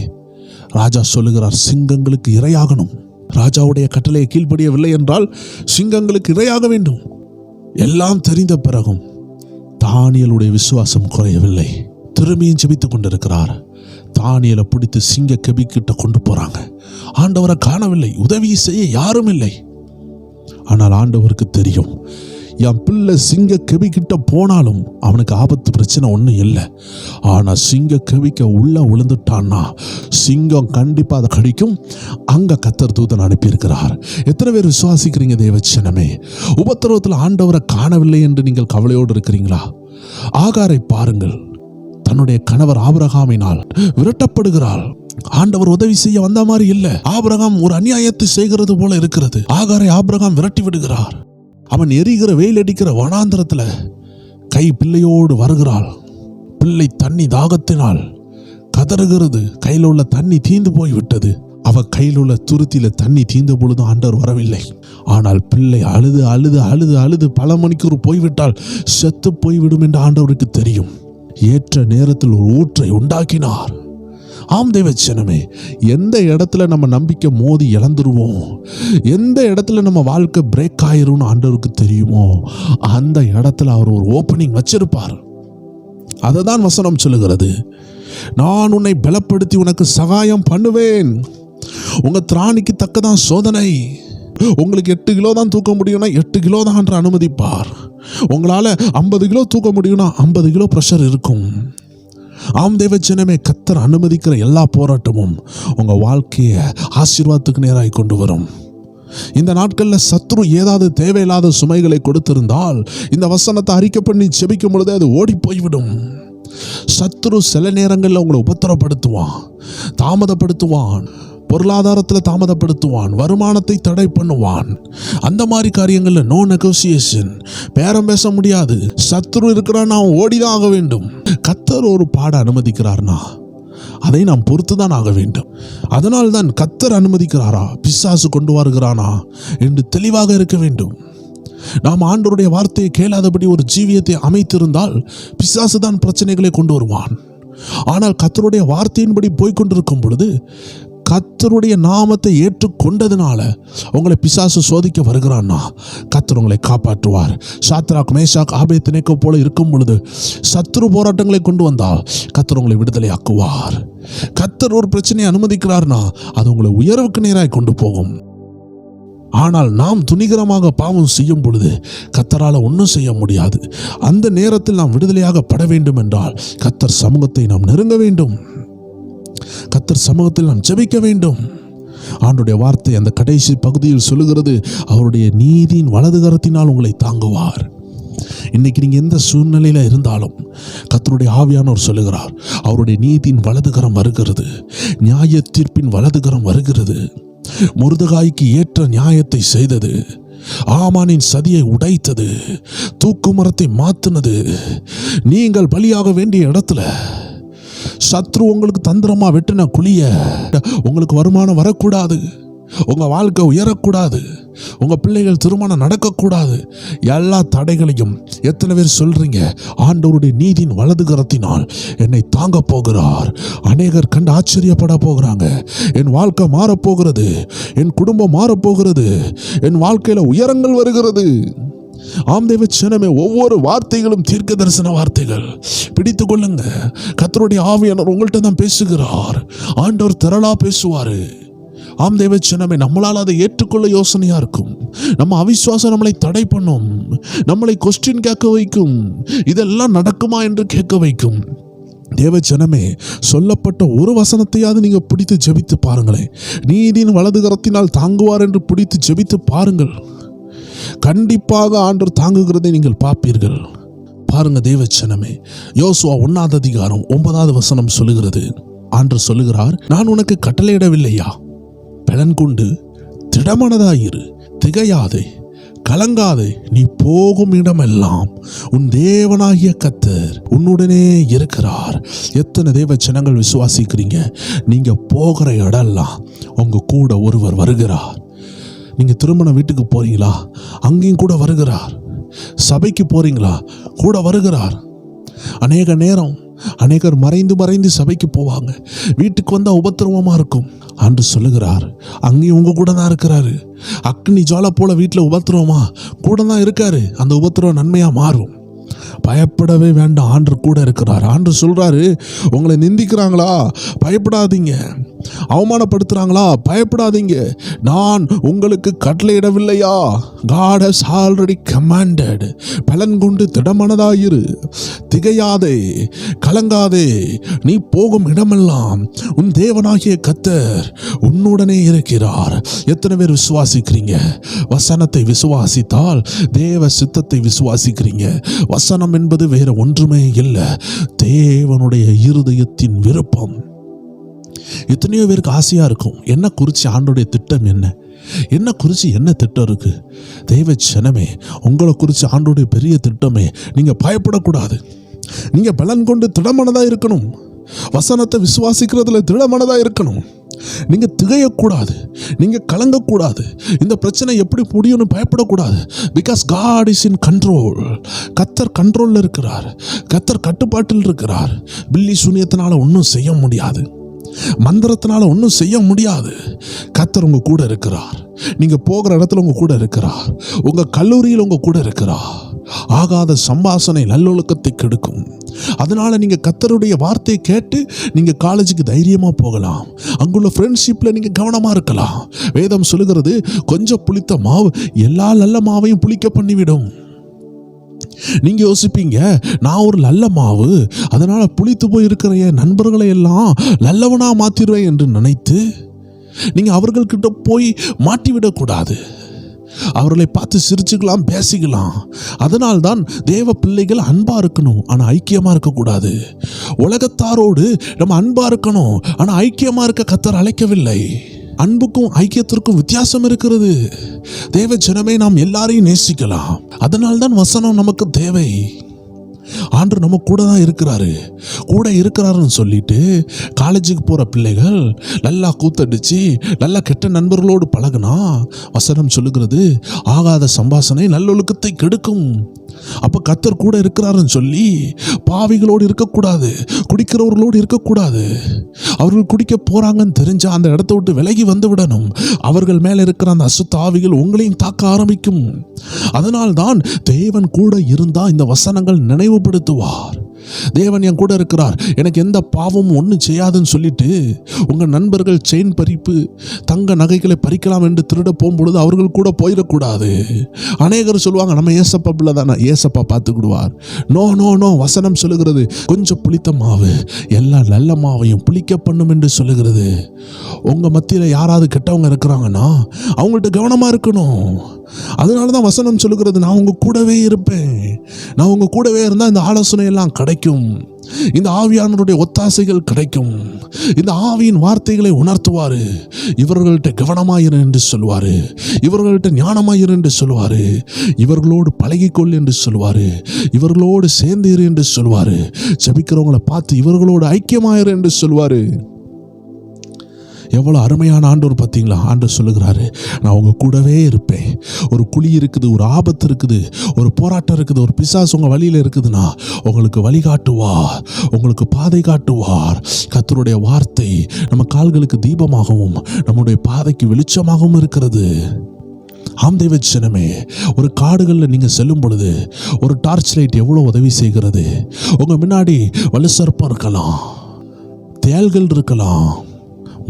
ராஜா சொல்லுகிறார், சிங்கங்களுக்கு இரையாகணும். ராஜாவுடைய கட்டளையை கீழ்ப்படியவில்லை என்றால் சிங்கங்களுக்கு இரையாக வேண்டும். எல்லாம் தெரிந்த பிறகும் தானியேலுடைய விசுவாசம் குறையவில்லை. திரும்பியும் ஜெபித்துக் கொண்டிருக்கிறார். தானியேலை பிடித்து சிங்க கெபிக்கிட்ட கொண்டு போறாங்க. ஆண்டவரை காணவில்லை, உதவி செய்ய யாரும் இல்லை. ஆனால் ஆண்டவருக்கு தெரியும், என் பிள்ளை சிங்க கெபிக்கிட்ட போனாலும் அவனுக்கு ஆபத்து பிரச்சனை ஒன்றும் இல்லை. ஆனால் சிங்க கெபிக்க உள்ள விழுந்துட்டான்னா சிங்கம் கண்டிப்பாக அதை கடிக்கும். அங்கே கர்த்தர் தூதன் அனுப்பியிருக்கிறார். எத்தனை பேர் விசுவாசிக்கிறீங்க தேவச்சனமே? உபத்திரவத்தில் ஆண்டவரை காணவில்லை என்று நீங்கள் கவலையோடு இருக்கிறீங்களா? ஆகாரை பாருங்கள், தன்னுடைய கணவர் ஆபிரகாமினால் விரட்டப்படுகிறாள். ஆண்டவர் உதவி செய்ய வந்த மாதிரி இல்லை. ஆபிரகாம் ஒரு அநியாயத்தை செய்கிறது போல இருக்கிறது. ஆகாரை ஆபிரகாம் விரட்டி விடுகிறார். அவன் எரிகிற வெயில் அடிக்கிற வனாந்திரத்துல கை பிள்ளையோடு வருகிறாள். பிள்ளை தண்ணி தாகத்தினால் கதறுகிறது. கையில் உள்ள தண்ணி தீந்து போய்விட்டது. அவ கையில் உள்ள துருத்தியில தண்ணி தீர்ந்த பொழுது ஆண்டவர் வரவில்லை. ஆனால் பிள்ளை அழுது அழுது அழுது அழுது பல மணிக்கூர் போய்விட்டால் செத்து போய்விடும் என்று ஆண்டவருக்கு தெரியும். ஏற்ற நேரத்தில் ஒரு ஊற்றை உண்டாக்கினார். ஆம் தேவச்சனமே, எந்த இடத்துல நம்ம நம்பிக்கை மோதி இழந்துருவோம், எந்த இடத்துல நம்ம வாழ்க்கை பிரேக் ஆயிரும்னு ஆண்டவருக்கு தெரியுமோ, அந்த இடத்துல அவர் ஒரு ஓப்பனிங் வச்சிருப்பார். அதை தான் வசனம் சொல்லுகிறது, நான் உன்னை பலப்படுத்தி உனக்கு சகாயம் பண்ணுவேன். உங்க திராணிக்கு தக்கதான் சோதனை. உங்களுக்கு 8 கிலோ தான் தூக்க முடியும்னா 8 கிலோ தான் என்று அனுமதிப்பார். உங்களால 50 கிலோ தூக்க முடியும்னா 50 கிலோ பிரஷர் இருக்கும். ஆம் தேவஜனமே, கர்த்தர் அனுமதிக்கிற எல்லா போராட்டமும் உங்க வாழ்க்கையை ஆசீர்வாதத்துக்கு நேராக கொண்டு வரும். இந்த நாட்களில் சத்ரு ஏதாவது தேவையில்லாத சுமைகளை கொடுத்திருந்தால் இந்த வசனத்தை அறிக்கை பண்ணி செபிக்கும் பொழுது அது ஓடி போய்விடும். சத்ரு சில நேரங்களில் உங்களை உபத்திரப்படுத்துவான், தாமதப்படுத்துவான், பொருளாதாரத்தில் தாமதப்படுத்துவான், வருமானத்தை தடை பண்ணுவான். அந்த மாதிரி காரியங்களில் நோ நெகோசியேஷன், பேரம் பேச முடியாது. சத்ரு இருக்கிறான், அவன் ஓடிதான் ஆக வேண்டும். கர்த்தர் ஒரு பாட அனுமதிக்கிறார்னா அதை நாம் பொறுத்து தான் ஆக வேண்டும். அதனால் தான் கர்த்தர் அனுமதிக்கிறாரா, பிசாசு கொண்டு வருகிறானா என்று தெளிவாக இருக்க வேண்டும். நாம் ஆண்டவருடைய வார்த்தையை கேளாதபடி ஒரு ஜீவியத்தை அமைத்திருந்தால் பிசாசு தான் பிரச்சனைகளை கொண்டு வருவான். ஆனால் கர்த்தருடைய வார்த்தையின்படி போய்கொண்டிருக்கும் பொழுது, கர்த்தருடைய நாமத்தை ஏற்றுக்கொண்டதுனால உங்களை பிசாசு சோதிக்க வருகிறான்னா கர்த்தர் உங்களை காப்பாற்றுவார். சாத்ராக், மேஷாக், ஆபேத்நேகோ போல இருக்கும் பொழுது சத்ரு போராட்டங்களை கொண்டு வந்தால் கர்த்தர் உங்களை விடுதலை ஆக்குவார். கர்த்தர் ஒரு பிரச்சனையை அனுமதிக்கிறார்னா அது உங்களை உயர்வுக்கு நேராய் கொண்டு போகும். ஆனால் நாம் துணிகரமாக பாவம் செய்யும் பொழுது கர்த்தரால் ஒன்றும் செய்ய முடியாது. அந்த நேரத்தில் நாம் விடுதலையாக பட வேண்டும் என்றால் கர்த்தர் சமூகத்தை நாம் நெருங்க வேண்டும். கர்த்தர் சமூகத்தில் நாம் ஜெபிக்க வேண்டும். ஆண்டவருடைய வார்த்தை அந்த கடைசி பகுதியில் சொல்லுகிறது, அவருடைய நீதியின் வலது கரத்தினால் உங்களை தாங்குவார். இன்னைக்கு நீங்க எந்த சூழ்நிலையில இருந்தாலும் கர்த்தருடைய ஆவியானவர் சொல்லுகிறார், அவருடைய நீதியின் வலது கரம் வருகிறது, நியாய தீர்ப்பின் வலது கரம் வருகிறது. முருதகாய்க்கு ஏற்ற நியாயத்தை செய்தது, ஆமானின் சதியை உடைத்தது, தூக்கு மரத்தை மாற்றினது. நீங்கள் பலியாக வேண்டிய இடத்துல சத்ரு உங்களுக்கு தந்திரமா வெட்டின குழிய உங்களுக்கு வருமானம் வரக்கூடாது, உங்க வாழ்க்கை உயரக்கூடாது, உங்க பிள்ளைகள் திருமணம் நடக்கக்கூடாது. எல்லா தடைகளையும் எத்தனை பேர் சொல்றீங்க, ஆண்டவருடைய நீதியின் வலது கரத்தினால் என்னை தாங்க போகிறார். அநேகர் கண்டு ஆச்சரியப்பட போகிறாங்க. என் வாழ்க்கை மாறப்போகிறது, என் குடும்பம் மாறப்போகிறது, என் வாழ்க்கையில உயரங்கள் வருகிறது. ஆம் தேவச்சனமே, ஒவ்வொரு வார்த்தைகளும் தீர்க்க தரிசன வார்த்தைகள். பிடித்து கொள்ளுங்க. கர்த்தருடைய ஆவியானவர் உங்கள்கிட்ட தான் பேசுகிறார். ஆண்டவர் திரளா பேசுவாரு. ஆம் தேவச்சனமே, நம்மளால் அதை ஏற்றுக்கொள்ள யோசனையா இருக்கும். நம்ம அவிசுவாசம் நம்மளை தடை பண்ணும், நம்மளை கொஸ்டின் கேட்க வைக்கும், இதெல்லாம் நடக்குமா என்று கேட்க வைக்கும். தேவச்சனமே, சொல்லப்பட்ட ஒரு வசனத்தையாவது நீங்க பிடித்து ஜெபித்து பாருங்களேன். நீதியின் வலது கரத்தினால் தாங்குவார் என்று பிடித்து ஜெபித்து பாருங்கள். கண்டிப்பாக ஆண்டவர் தாங்குகிறதை நீங்கள் பார்ப்பீர்கள். பாருங்க தேவச்சனமே, யோசுவா 1 அதிகாரம் 9 சொல்லுகிறது. ஆண்டவர் சொல்லுகிறார், நான் உனக்கு கட்டளையிடவில்லையா? பலன் கொண்டு திடமனதாயிரு, திகையாதே, கலங்காதே. நீ போகும் இடமெல்லாம் உன் தேவனாகிய கர்த்தர் உன்னுடனே இருக்கிறார். எத்தனை தேவ ஜனங்கள் விசுவாசிக்கிறீங்க? நீங்க போகிற இடம்லாம் உங்க கூட ஒருவர் வருகிறார். நீங்க திருமண வீட்டுக்கு போறீங்களா? அங்கேயும் கூட வருகிறார். சபைக்கு போறீங்களா? கூட வருகிறார். அநேக நேரம் அநேகர் மறைந்து சபைக்கு போவாங்க. வீட்டுக்கு வந்தால் உபத்திரவமாக இருக்கும். ஆண்டு சொல்லுகிறார், அங்கேயும் உங்க கூட தான் இருக்கிறாரு. அக்னி ஜால போல வீட்டில் உபத்திரவமா கூட தான் இருக்காரு. அந்த உபத்திரவம் நன்மையாக மாறும். பயப்படவே வேண்டாம், ஆண்டு கூட இருக்கிறார். ஆண்டு சொல்றாரு, உங்களை நிந்திக்கிறாங்களா? பயப்படாதீங்க. அவமானப்படுத்துறாங்களா? பயப்படாதீங்க. நான் உங்களுக்கு கட்டளையிடவில்லையா? God has already commanded. பலன் கொண்டு திடமனதாயிரு, திகையாதே, கலங்காதே. நீ போகும் இடமெல்லாம் உன் தேவனாகிய கர்த்தர் உன்னுடனே இருக்கிறார். எத்தனை பேர் விசுவாசிக்கிறீங்க? வசனத்தை விசுவாசித்தால் தேவ சித்தத்தை விசுவாசிக்கிறீங்க. வசனம் என்பது வேற ஒன்றுமே இல்லை, தேவனுடைய இருதயத்தின் விருப்பம். எத்தனையோ பேருக்கு ஆசையா இருக்கும், என்ன குறித்து ஆண்டோடைய திட்டம் என்ன, என்ன குறித்து என்ன திட்டம் இருக்கு? தெய்வ ஜனமே, உங்களை குறித்து ஆண்டோடைய பெரிய திட்டமே. நீங்க பயப்படக்கூடாது. நீங்க பலன் கொண்டு திடமனதா இருக்கணும். வசனத்தை விசுவாசிக்கிறதுல திடமனதா இருக்கணும். நீங்க திகையக்கூடாது, நீங்க கலங்கக்கூடாது. இந்த பிரச்சனை எப்படி முடியும்னு பயப்படக்கூடாது. Because God is in control. கர்த்தர் கண்ட்ரோல்ல இருக்கிறார். கர்த்தர் கட்டுப்பாட்டில் இருக்கிறார். பில்லி சூனியத்தினால ஒன்றும் செய்ய முடியாது, மந்திரத்தினால ஒன்றும் செய்ய முடியாது. கர்த்தர் உங்க கூட இருக்கிறார். நீங்க போகிற இடத்துல உங்க கூட இருக்கிறார். உங்க கல்லூரியில் உங்க கூட இருக்கிறார். ஆகாத சம்பாஷணை நல்லொழுக்கத்தை கெடுக்கும். அதனால நீங்க கர்த்தருடைய வார்த்தையை கேட்டு நீங்க காலேஜுக்கு தைரியமா போகலாம். அங்குள்ள ஃப்ரெண்ட்ஷிப்ல நீங்க கவனமா இருக்கலாம். வேதம் சொல்லுகிறது, கொஞ்சம் புளித்த மாவு எல்லா நல்ல மாவையும் புளிக்க பண்ணிவிடும். நீங்க யோசிப்பீங்க, நான் ஒரு நல்ல மாவு, அதனால புளித்து போய் இருக்கிற என் நண்பர்களை எல்லாம் நல்லவனா மாத்திடுவேன் என்று நினைத்து நீங்க அவர்கள்கிட்ட போய் மாட்டிவிடக்கூடாது. அவர்களை பார்த்து சிரிச்சுக்கலாம், பேசிக்கலாம். அதனால்தான் தேவ பிள்ளைகள் அன்பா இருக்கணும், ஆனா ஐக்கியமா இருக்கக்கூடாது. உலகத்தாரோடு நம்ம அன்பா இருக்கணும், ஆனா ஐக்கியமா இருக்க கர்த்தர் அழைக்கவில்லை. அன்புக்கும் ஐக்கியத்திற்கும் வித்தியாசம் இருக்கிறது. தேவ ஜனமே, நாம் எல்லாரையும் நேசிக்கலாம். அதனால்தான் வசனம் நமக்கு தேவை. ஆண்டு நம்ம கூட தான் இருக்கிறாரு. கூட இருக்கிறாருன்னு சொல்லிட்டு காலேஜுக்கு போற பிள்ளைகள் நல்லா கூத்தடிச்சு நல்லா கெட்ட நண்பர்களோடு பழகுனா, வசனம் சொல்லுகிறது, ஆகாத சம்பாஷணை நல்லொழுக்கத்தை கெடுக்கும். அப்ப கர்த்தர் கூட இருக்கிறாருன்னு சொல்லி பாவிகளோடு இருக்கக்கூடாது, குடிக்கிறவர்களோடு இருக்கக்கூடாது. அவர்கள் குடிக்க போறாங்கன்னு தெரிஞ்சா அந்த இடத்த விட்டு விலகி வந்து விடணும். அவர்கள் மேல இருக்கிற அந்த அசுத்த ஆவிகள் உங்களையும் தாக்க ஆரம்பிக்கும். அதனால்தான் தேவன் கூட இருந்தா இந்த வசனங்கள் நினைவுபடுத்துவார். தேவன் என் கூட இருக்கிறார், எனக்கு எந்த பாவமும் ஒன்றும் செய்யாதுன்னு சொல்லிட்டு உங்கள் நண்பர்கள் செயின் பறிப்பு, தங்க நகைகளை பறிக்கலாம் என்று திருட போகும்பொழுது அவர்கள் கூட போயிடக்கூடாது. அநேகர் சொல்லுவாங்க, நம்ம ஏசப்பா பிள்ளை தானே, ஏசப்பா பார்த்துக்கிடுவார். நோ நோ நோ, வசனம் சொல்லுகிறது, கொஞ்சம் புளித்த மாவு எல்லா நல்ல மாவையும் புளிக்க பண்ணும் என்று சொல்லுகிறது. உங்கள் மத்தியில் யாராவது கெட்டவங்க இருக்கிறாங்கன்னா அவங்கள்ட்ட கவனமாக இருக்கணும். அதனால தான் வசனம் சொல்லுகிறது, நான் உங்க கூடவே இருப்பேன். நான் உங்க கூடவே இருந்தால் இந்த ஆலோசனை எல்லாம் கிடைக்கும், இந்த ஆவியானவருடைய ஒத்தாசைகள் கிடைக்கும், இந்த ஆவியின் வார்த்தைகளை உணர்த்துவாரு. இவர்கள்ட்ட கவனமாயிரு என்று சொல்லுவாரு, இவர்கள்ட்ட ஞானமாயிரு என்று சொல்லுவாரு, இவர்களோடு பழகிக்கொள் என்று சொல்லுவாரு, இவர்களோடு சேர்ந்து இரு என்று சொல்லுவாரு, ஜெபிக்கிறவங்களை பார்த்து இவர்களோடு ஐக்கியமாயிரு என்று சொல்லுவாரு. எவ்வளோ அருமையான ஆண்டவர் பார்த்தீங்களா? ஆண்டவர் சொல்லுகிறாரு, நான் உங்க கூடவே இருப்பேன். ஒரு குழி இருக்குது, ஒரு ஆபத்து இருக்குது, ஒரு போராட்டம் இருக்குது, ஒரு பிசாசு உங்கள் வழியில் இருக்குதுன்னா உங்களுக்கு வழிகாட்டுவார், உங்களுக்கு பாதை காட்டுவார். கர்த்தருடைய வார்த்தை நம்ம கால்களுக்கு தீபமாகவும் நம்முடைய பாதைக்கு வெளிச்சமாகவும் இருக்கிறது. ஆம் தெய்வ ஜனமே, ஒரு காடுகளில் நீங்கள் செல்லும் பொழுது ஒரு டார்ச் லைட் எவ்வளோ உதவி செய்கிறது. உங்கள் முன்னாடி வலுசர்ப்பம் இருக்கலாம், தேள்கள் இருக்கலாம்,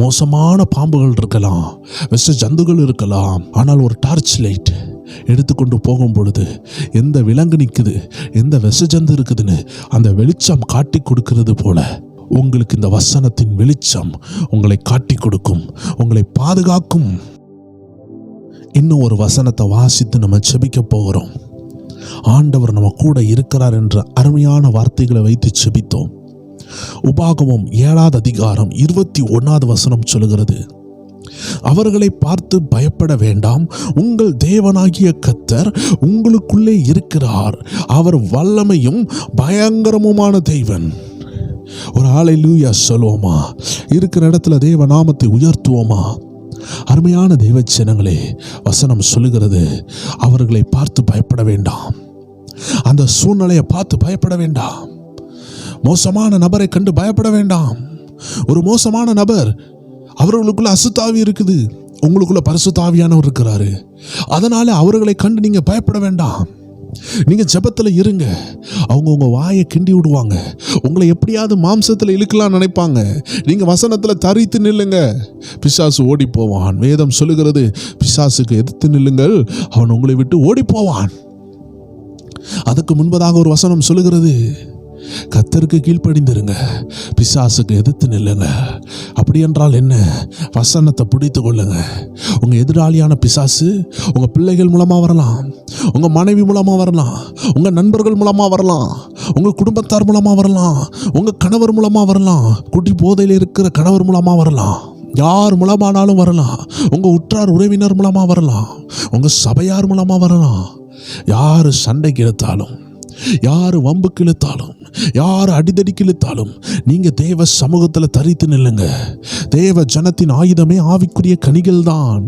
மோசமான பாம்புகள் இருக்கலாம், விஷ ஜந்துகள் இருக்கலாம். ஆனால் ஒரு டார்ச் லைட் எடுத்துக்கொண்டு போகும் பொழுது எந்த விலங்கு நிற்குது, எந்த விஷ ஜந்து இருக்குதுன்னு அந்த வெளிச்சம் காட்டி கொடுக்கிறது போல உங்களுக்கு இந்த வசனத்தின் வெளிச்சம் உங்களை காட்டி கொடுக்கும், உங்களை பாதுகாக்கும். இன்னும் ஒரு வசனத்தை வாசித்து நம்ம செபிக்க போகிறோம். ஆண்டவர் நம்ம கூட இருக்கிறார் என்ற அருமையான வார்த்தைகளை வைத்து செபித்தோம். உபாகமம் 7வது அதிகாரம் 21வது வசனம் சொல்லுகிறது, அவர்களை பார்த்து பயப்பட வேண்டாம், உங்கள் தேவனாகிய கர்த்தர் உங்களுக்குள்ளே இருக்கிறார், அவர் வல்லமையும் பயங்கரமுமான தெய்வன். ஒரு ஹல்லேலூயா சொல்லுவோமா? இருக்கிற இடத்துல தேவ நாமத்தை உயர்த்துவோமா? அருமையான தேவச்சனங்களே, வசனம் சொல்லுகிறது, அவர்களை பார்த்து பயப்பட வேண்டாம், அந்த சூழ்நிலையை பார்த்து பயப்பட வேண்டாம், மோசமான நபரை கண்டு பயப்பட வேண்டாம். ஒரு மோசமான நபர், அவர்களுக்குள்ள அசுத்தாவி இருக்குது, உங்களுக்குள்ள பரிசுத்தாவியானவர் இருக்கிறாரு. அதனால அவர்களை கண்டு நீங்க பயப்பட வேண்டாம். நீங்க ஜெபத்துல இருங்க. அவங்க உங்க வாயை கிண்டி விடுவாங்க, உங்களை எப்படியாவது மாம்சத்துல இழுக்கலாம் நினைப்பாங்க. நீங்க வசனத்துல தரித்து நில்லுங்க, பிசாசு ஓடி போவான். வேதம் சொல்லுகிறது, பிசாசுக்கு எதிர்த்து நில்லுங்கள், அவன் உங்களை விட்டு ஓடி போவான். அதுக்கு முன்பதாக ஒரு வசனம் சொல்லுகிறது, கர்த்தருக்கு கீழ்ப்படிந்திருங்க, பிசாசுக்கு எதிர்த்து நில்லுங்க. அப்படி என்றால் என்ன? வசனத்தை பிடித்து கொள்ளுங்க. உங்க எதிராளியான பிசாசு உங்க பிள்ளைகள் மூலமா வரலாம், உங்க மனைவி மூலமா வரலாம், உங்க நண்பர்கள் மூலமா வரலாம், உங்க குடும்பத்தார் மூலமா வரலாம், உங்க கணவர் மூலமா வரலாம், குடி போதையில் இருக்கிற கணவர் மூலமா வரலாம், யார் மூலமானாலும் வரலாம், உங்க உற்றார் உறவினர் மூலமா வரலாம், உங்க சபையார் மூலமா வரலாம். யாரு சண்டைக்கு இழுத்தாலும், யாரு வம்புக்கு இழுத்தாலும், யார் அடிதடிக்கு இழுத்தாலும் நீங்க தேவ சமூகத்தில் தரித்து நில்லுங்க. தேவ ஜனத்தின் ஆயுதமே ஆவிக்குரிய கனிகள் தான்.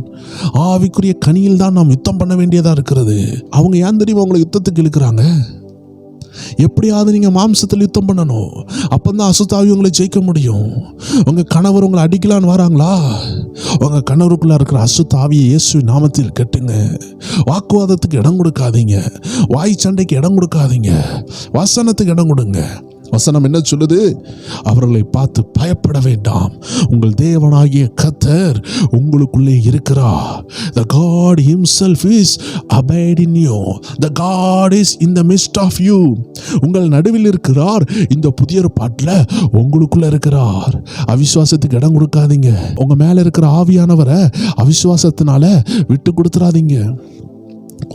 ஆவிக்குரிய கனியில் தான் நாம் யுத்தம் பண்ண வேண்டியதா இருக்கிறது. அவங்க ஏன் தெரியுமா உங்களை யுத்தத்துக்கு இழுக்கிறாங்க? எப்படியாவது நீங்க மாம்சத்தில் யுத்தம் பண்ணணும், அப்பந்தான் அசுத்தாவி உங்களை ஜெயிக்க முடியும். உங்க கணவர் உங்களை அடிக்கலான்னு வராங்களா? உங்க கணவருக்குள்ள இருக்கிற அசுத்தாவியை இயேசு நாமத்தில் கட்டுங்க. வாக்குவாதத்துக்கு இடம் கொடுக்காதீங்க, வாய் சண்டைக்கு இடம் கொடுக்காதீங்க, வசனத்துக்கு இடம் கொடுங்க. வசனம் என்ன சொல்லுது? அவர்களை பார்த்து பயப்பட வேண்டாம், உங்கள் தேவனாகிய கர்த்தர் உங்களுக்குள்ளே இருக்கிறார். The God himself is abide in you. The God is in the midst of you. உங்கள் நடுவில் இருக்கிறார். இந்த புதிய பாட்டுல உங்களுக்குள்ள இருக்கிறார். அவிசுவாசத்துக்கு இடம் கொடுக்காதீங்க. உங்க மேல இருக்கிற ஆவியானவரை அவிசுவாசத்தினால விட்டு கொடுத்துறாதீங்க.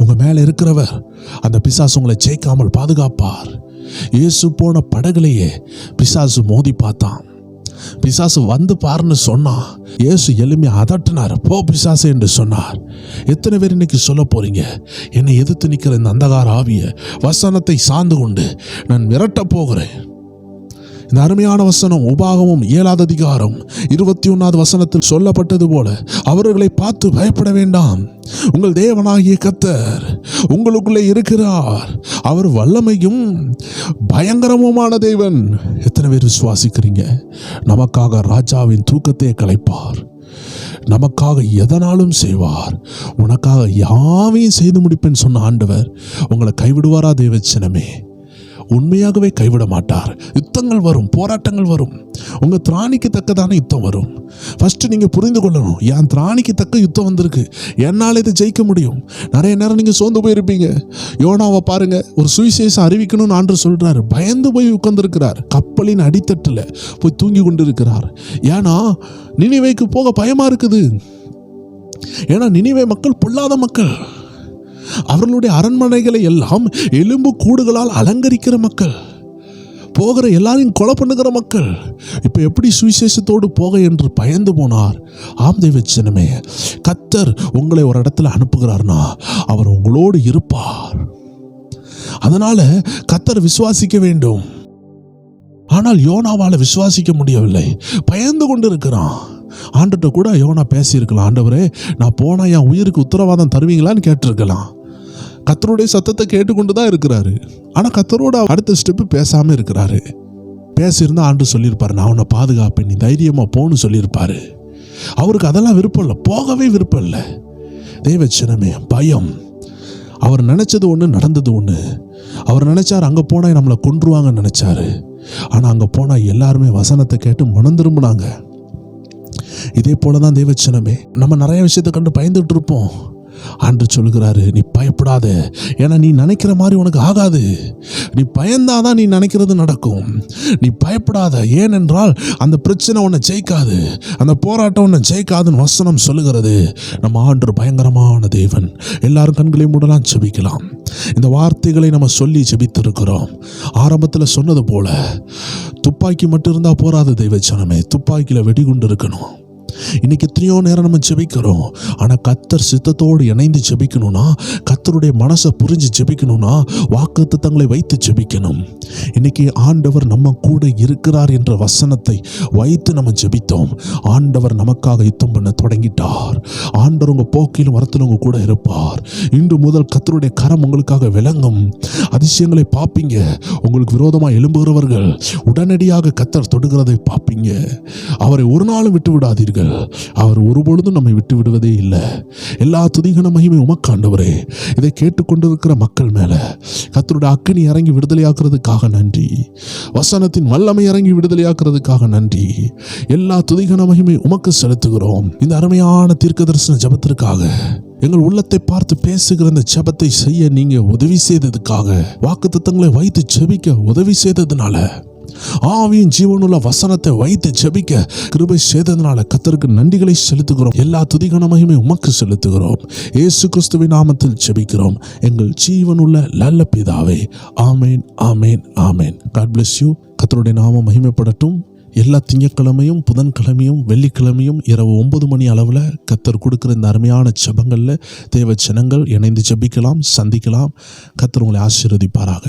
உங்க மேல இருக்கிறவர் அந்த பிசாசு உங்களை ஜெயிக்காமல் பாதுகாப்பார். இயேசு போன படகுலையே பிசாசு மோதி பார்த்தான். பிசாசு வந்து பாருன்னு சொன்னா, இயேசு எளிமையா அதட்டினார், போ பிசாசு என்று சொன்னார். எத்தனை பேர் இன்னைக்கு சொல்ல போறீங்க, என்னை எதிர்த்து நிற்கிற இந்த அந்தகார ஆவிய வசனத்தை சார்ந்து கொண்டு நான் விரட்ட போகிறேன்? இந்த அருமையான வசனம் உபாகமம் 7வது அதிகாரம் 21வது வசனத்தில் சொல்லப்பட்டது போல, அவர்களை பார்த்து பயப்பட வேண்டாம், உங்கள் தேவனாகிய கர்த்தர் உங்களுக்குள்ளே இருக்கிறார், அவர் வல்லமையும் பயங்கரமுமான தேவன். எத்தனை பேர் விசுவாசிக்கிறீங்க? நமக்காக ராஜாவின் தூக்கத்தை கலைப்பார், நமக்காக எதனாலும் செய்வார், உனக்காக யாவையும் செய்து முடிப்பேன்னு சொன்ன ஆண்டவர் உங்களை கைவிடுவாரா? தேவச்சனமே, உண்மையாகவே கைவிட மாட்டார். யுத்தங்கள் வரும், போராட்டங்கள் வரும், உங்க திராணிக்கு தக்கதான யுத்தம் வரும். ஃபர்ஸ்ட் நீங்க புரிந்து கொள்ளணும், என் திராணிக்கு தக்க யுத்தம் வந்திருக்கு, என்னால் இதை ஜெயிக்க முடியும். நிறைய நேரம் நீங்க சோர்ந்து போயிருப்பீங்க. யோனாவை பாருங்க, ஒரு சுவிசேஷம் அறிவிக்கணும்னு ஆண்டவர் சொல்றாரு, பயந்து போய் உட்கார்ந்திருக்கிறார், கப்பலின் அடித்தட்டுல போய் தூங்கி கொண்டு இருக்கிறார். ஏன்னா நினிவேக்கு போக பயமா இருக்குது. ஏன்னா நினிவே மக்கள் பொல்லாத மக்கள், அவர்களுடைய அரண்மனைகளை எல்லாம் எலும்பு கூடுகளால் அலங்கரிக்கிற மக்கள், போகிற எல்லாரையும் கொலை பண்ணுகிற மக்கள். இப்ப எப்படி சுவிசேஷத்தோடு போக என்று பயந்து போனார். ஆம் தேவச்சனமே, கர்த்தர் உங்களை ஒரு இடத்துல அனுப்புகிறார்னா அவர் உங்களோடு இருப்பார். அதனால கர்த்தர் விசுவாசிக்க வேண்டும். ஆனால் யோனாவால விசுவாசிக்க முடியவில்லை, பயந்து கொண்டு இருக்கிறான். ஆண்டுகிட்ட கூட யோனா பேசியிருக்கலாம், ஆண்டவரே நான் போனா என் உயிருக்கு உத்தரவாதம் தருவீங்களான்னு கேட்டிருக்கலாம். கர்த்தருடைய சத்தத்தை கேட்டுக்கொண்டு தான் இருக்கிறாரு. ஆனால் கர்த்தரோட அடுத்த ஸ்டெப்பு பேசாமல் இருக்கிறாரு. பேசியிருந்தா ஆண்டு சொல்லியிருப்பாரு, நான் உன்னை பாதுகாப்பேன், நீ தைரியமாக போன்னு சொல்லியிருப்பாரு. அவருக்கு அதெல்லாம் விருப்பம் இல்லை, போகவே விருப்பம் இல்லை. தேவச்சனமே, பயம். அவர் நினைச்சது ஒன்று, நடந்தது ஒன்று. அவர் நினைச்சார் அங்கே போனால் நம்மளை கொன்றுவாங்கன்னு நினைச்சாரு. ஆனால் அங்கே போனால் எல்லாருமே வசனத்தை கேட்டு மனம் திரும்பினாங்க. இதே போல தான் தேவச்சனமே, நம்ம நிறைய விஷயத்தை கண்டு பயந்துட்டு இருப்போம். ஆண்டவர் சொல்கிறாரு, நீ பயப்படாத, ஏன்னா நீ நினைக்கிற மாதிரி உனக்கு ஆகாது. நீ பயந்தாதான் நீ நினைக்கிறது நடக்கும். நீ பயப்படாத, ஏனென்றால் அந்த பிரச்சனை உன்னை ஜெயிக்காது, அந்த போராட்டம் உன்னை ஜெயிக்காதுன்னு வசனம் சொல்லுகிறது. நம்ம ஆண்டவர் பயங்கரமான தேவன். எல்லாரும் கண்களை மூடலாம், ஜெபிக்கலாம். இந்த வார்த்தைகளை நம்ம சொல்லி ஜெபித்திருக்கிறோம். ஆரம்பத்தில் சொன்னது போல துப்பாக்கி மட்டும் இருந்தால் போராது தெய்வச்சனமே, துப்பாக்கியில் வெடிகுண்டு இருக்கணும். இன்னைக்கு எத்தனையோ நேரம் நம்ம ஜெபிக்கிறோம், ஆனால் கர்த்தர் சித்தத்தோடு இணைந்து ஜெபிக்கணும்னா, கர்த்தருடைய மனசை புரிஞ்சு ஜெபிக்கணும்னா வாக்குத்தத்தங்களை வைத்து ஜெபிக்கணும். இன்னைக்கு ஆண்டவர் நம்ம கூட இருக்கிறார் என்ற வசனத்தை வைத்து நம்ம ஜெபித்தோம். ஆண்டவர் நமக்காக யுத்தம் பண்ண தொடங்கிட்டார். ஆண்டவர் உங்கள் போக்கிலும் வரத்திலும் உங்க கூட இருப்பார். இன்று முதல் கர்த்தருடைய கரம் உங்களுக்காக விளங்கும். அதிசயங்களை பார்ப்பீங்க. உங்களுக்கு விரோதமாக எழும்புகிறவர்கள் உடனடியாக கர்த்தர் தொடுகிறதை பார்ப்பீங்க. அவரை ஒரு நாளும் விட்டு விடாதீர்கள். அவர் ஒருபொழுதும் நம்மை விட்டு விடுவதே இல்லை. எல்லா துதிகன மகிமை உமக்கு ஆண்டவரே. இதை கேட்டுக்கொண்டிருக்கிற மக்கள் மேல கர்த்தருடைய அக்கினி இறங்கி விடுதலையாக்குறதுக்காக நன்றி. வசனத்தின் வல்லமை இறங்கி விடுதலையாக்குறதுக்காக நன்றி. எல்லா துதிகன மகிமை உமக்கு செலுத்துகிறோம். இந்த அருமையான தீர்க்கதரிசன ஜெபத்திற்காக, எங்கள் உள்ளத்தை பார்த்து பேசுகிற இந்த ஜெபத்தை செய்ய நீங்க உதவி செய்ததுக்காக, வாக்குத்தத்தங்களை வைத்து ஜெபிக்க உதவி செய்ததுனால, ஆவியின் ஜீவனுள்ள வசனத்தை வைத்து ஜெபிக்க கிருபை செய்ததனால கர்த்தருக்கு நன்றிகளை செலுத்துகிறோம். எல்லா துதிகன மகிமை உமக்கு செலுத்துகிறோம். இயேசு கிறிஸ்துவின் நாமத்தில் ஜெபிக்கிறோம் எங்கள் ஜீவனுள்ள நல்ல பிதாவே. ஆமேன், ஆமேன், ஆமேன். God bless you. கர்த்தருடைய நாமம் மகிமைப்படட்டும். எல்லா திங்கட்கிழமையும், புதன்கிழமையும், வெள்ளிக்கிழமையும் இரவு 9 மணி அளவில் கர்த்தர் கொடுக்குற இந்த அருமையான ஜெபங்களில் தேவ ஜனங்கள் இணைந்து ஜெபிக்கலாம், சந்திக்கலாம். கர்த்தர் உங்களை ஆசீர்வதிப்பாராக.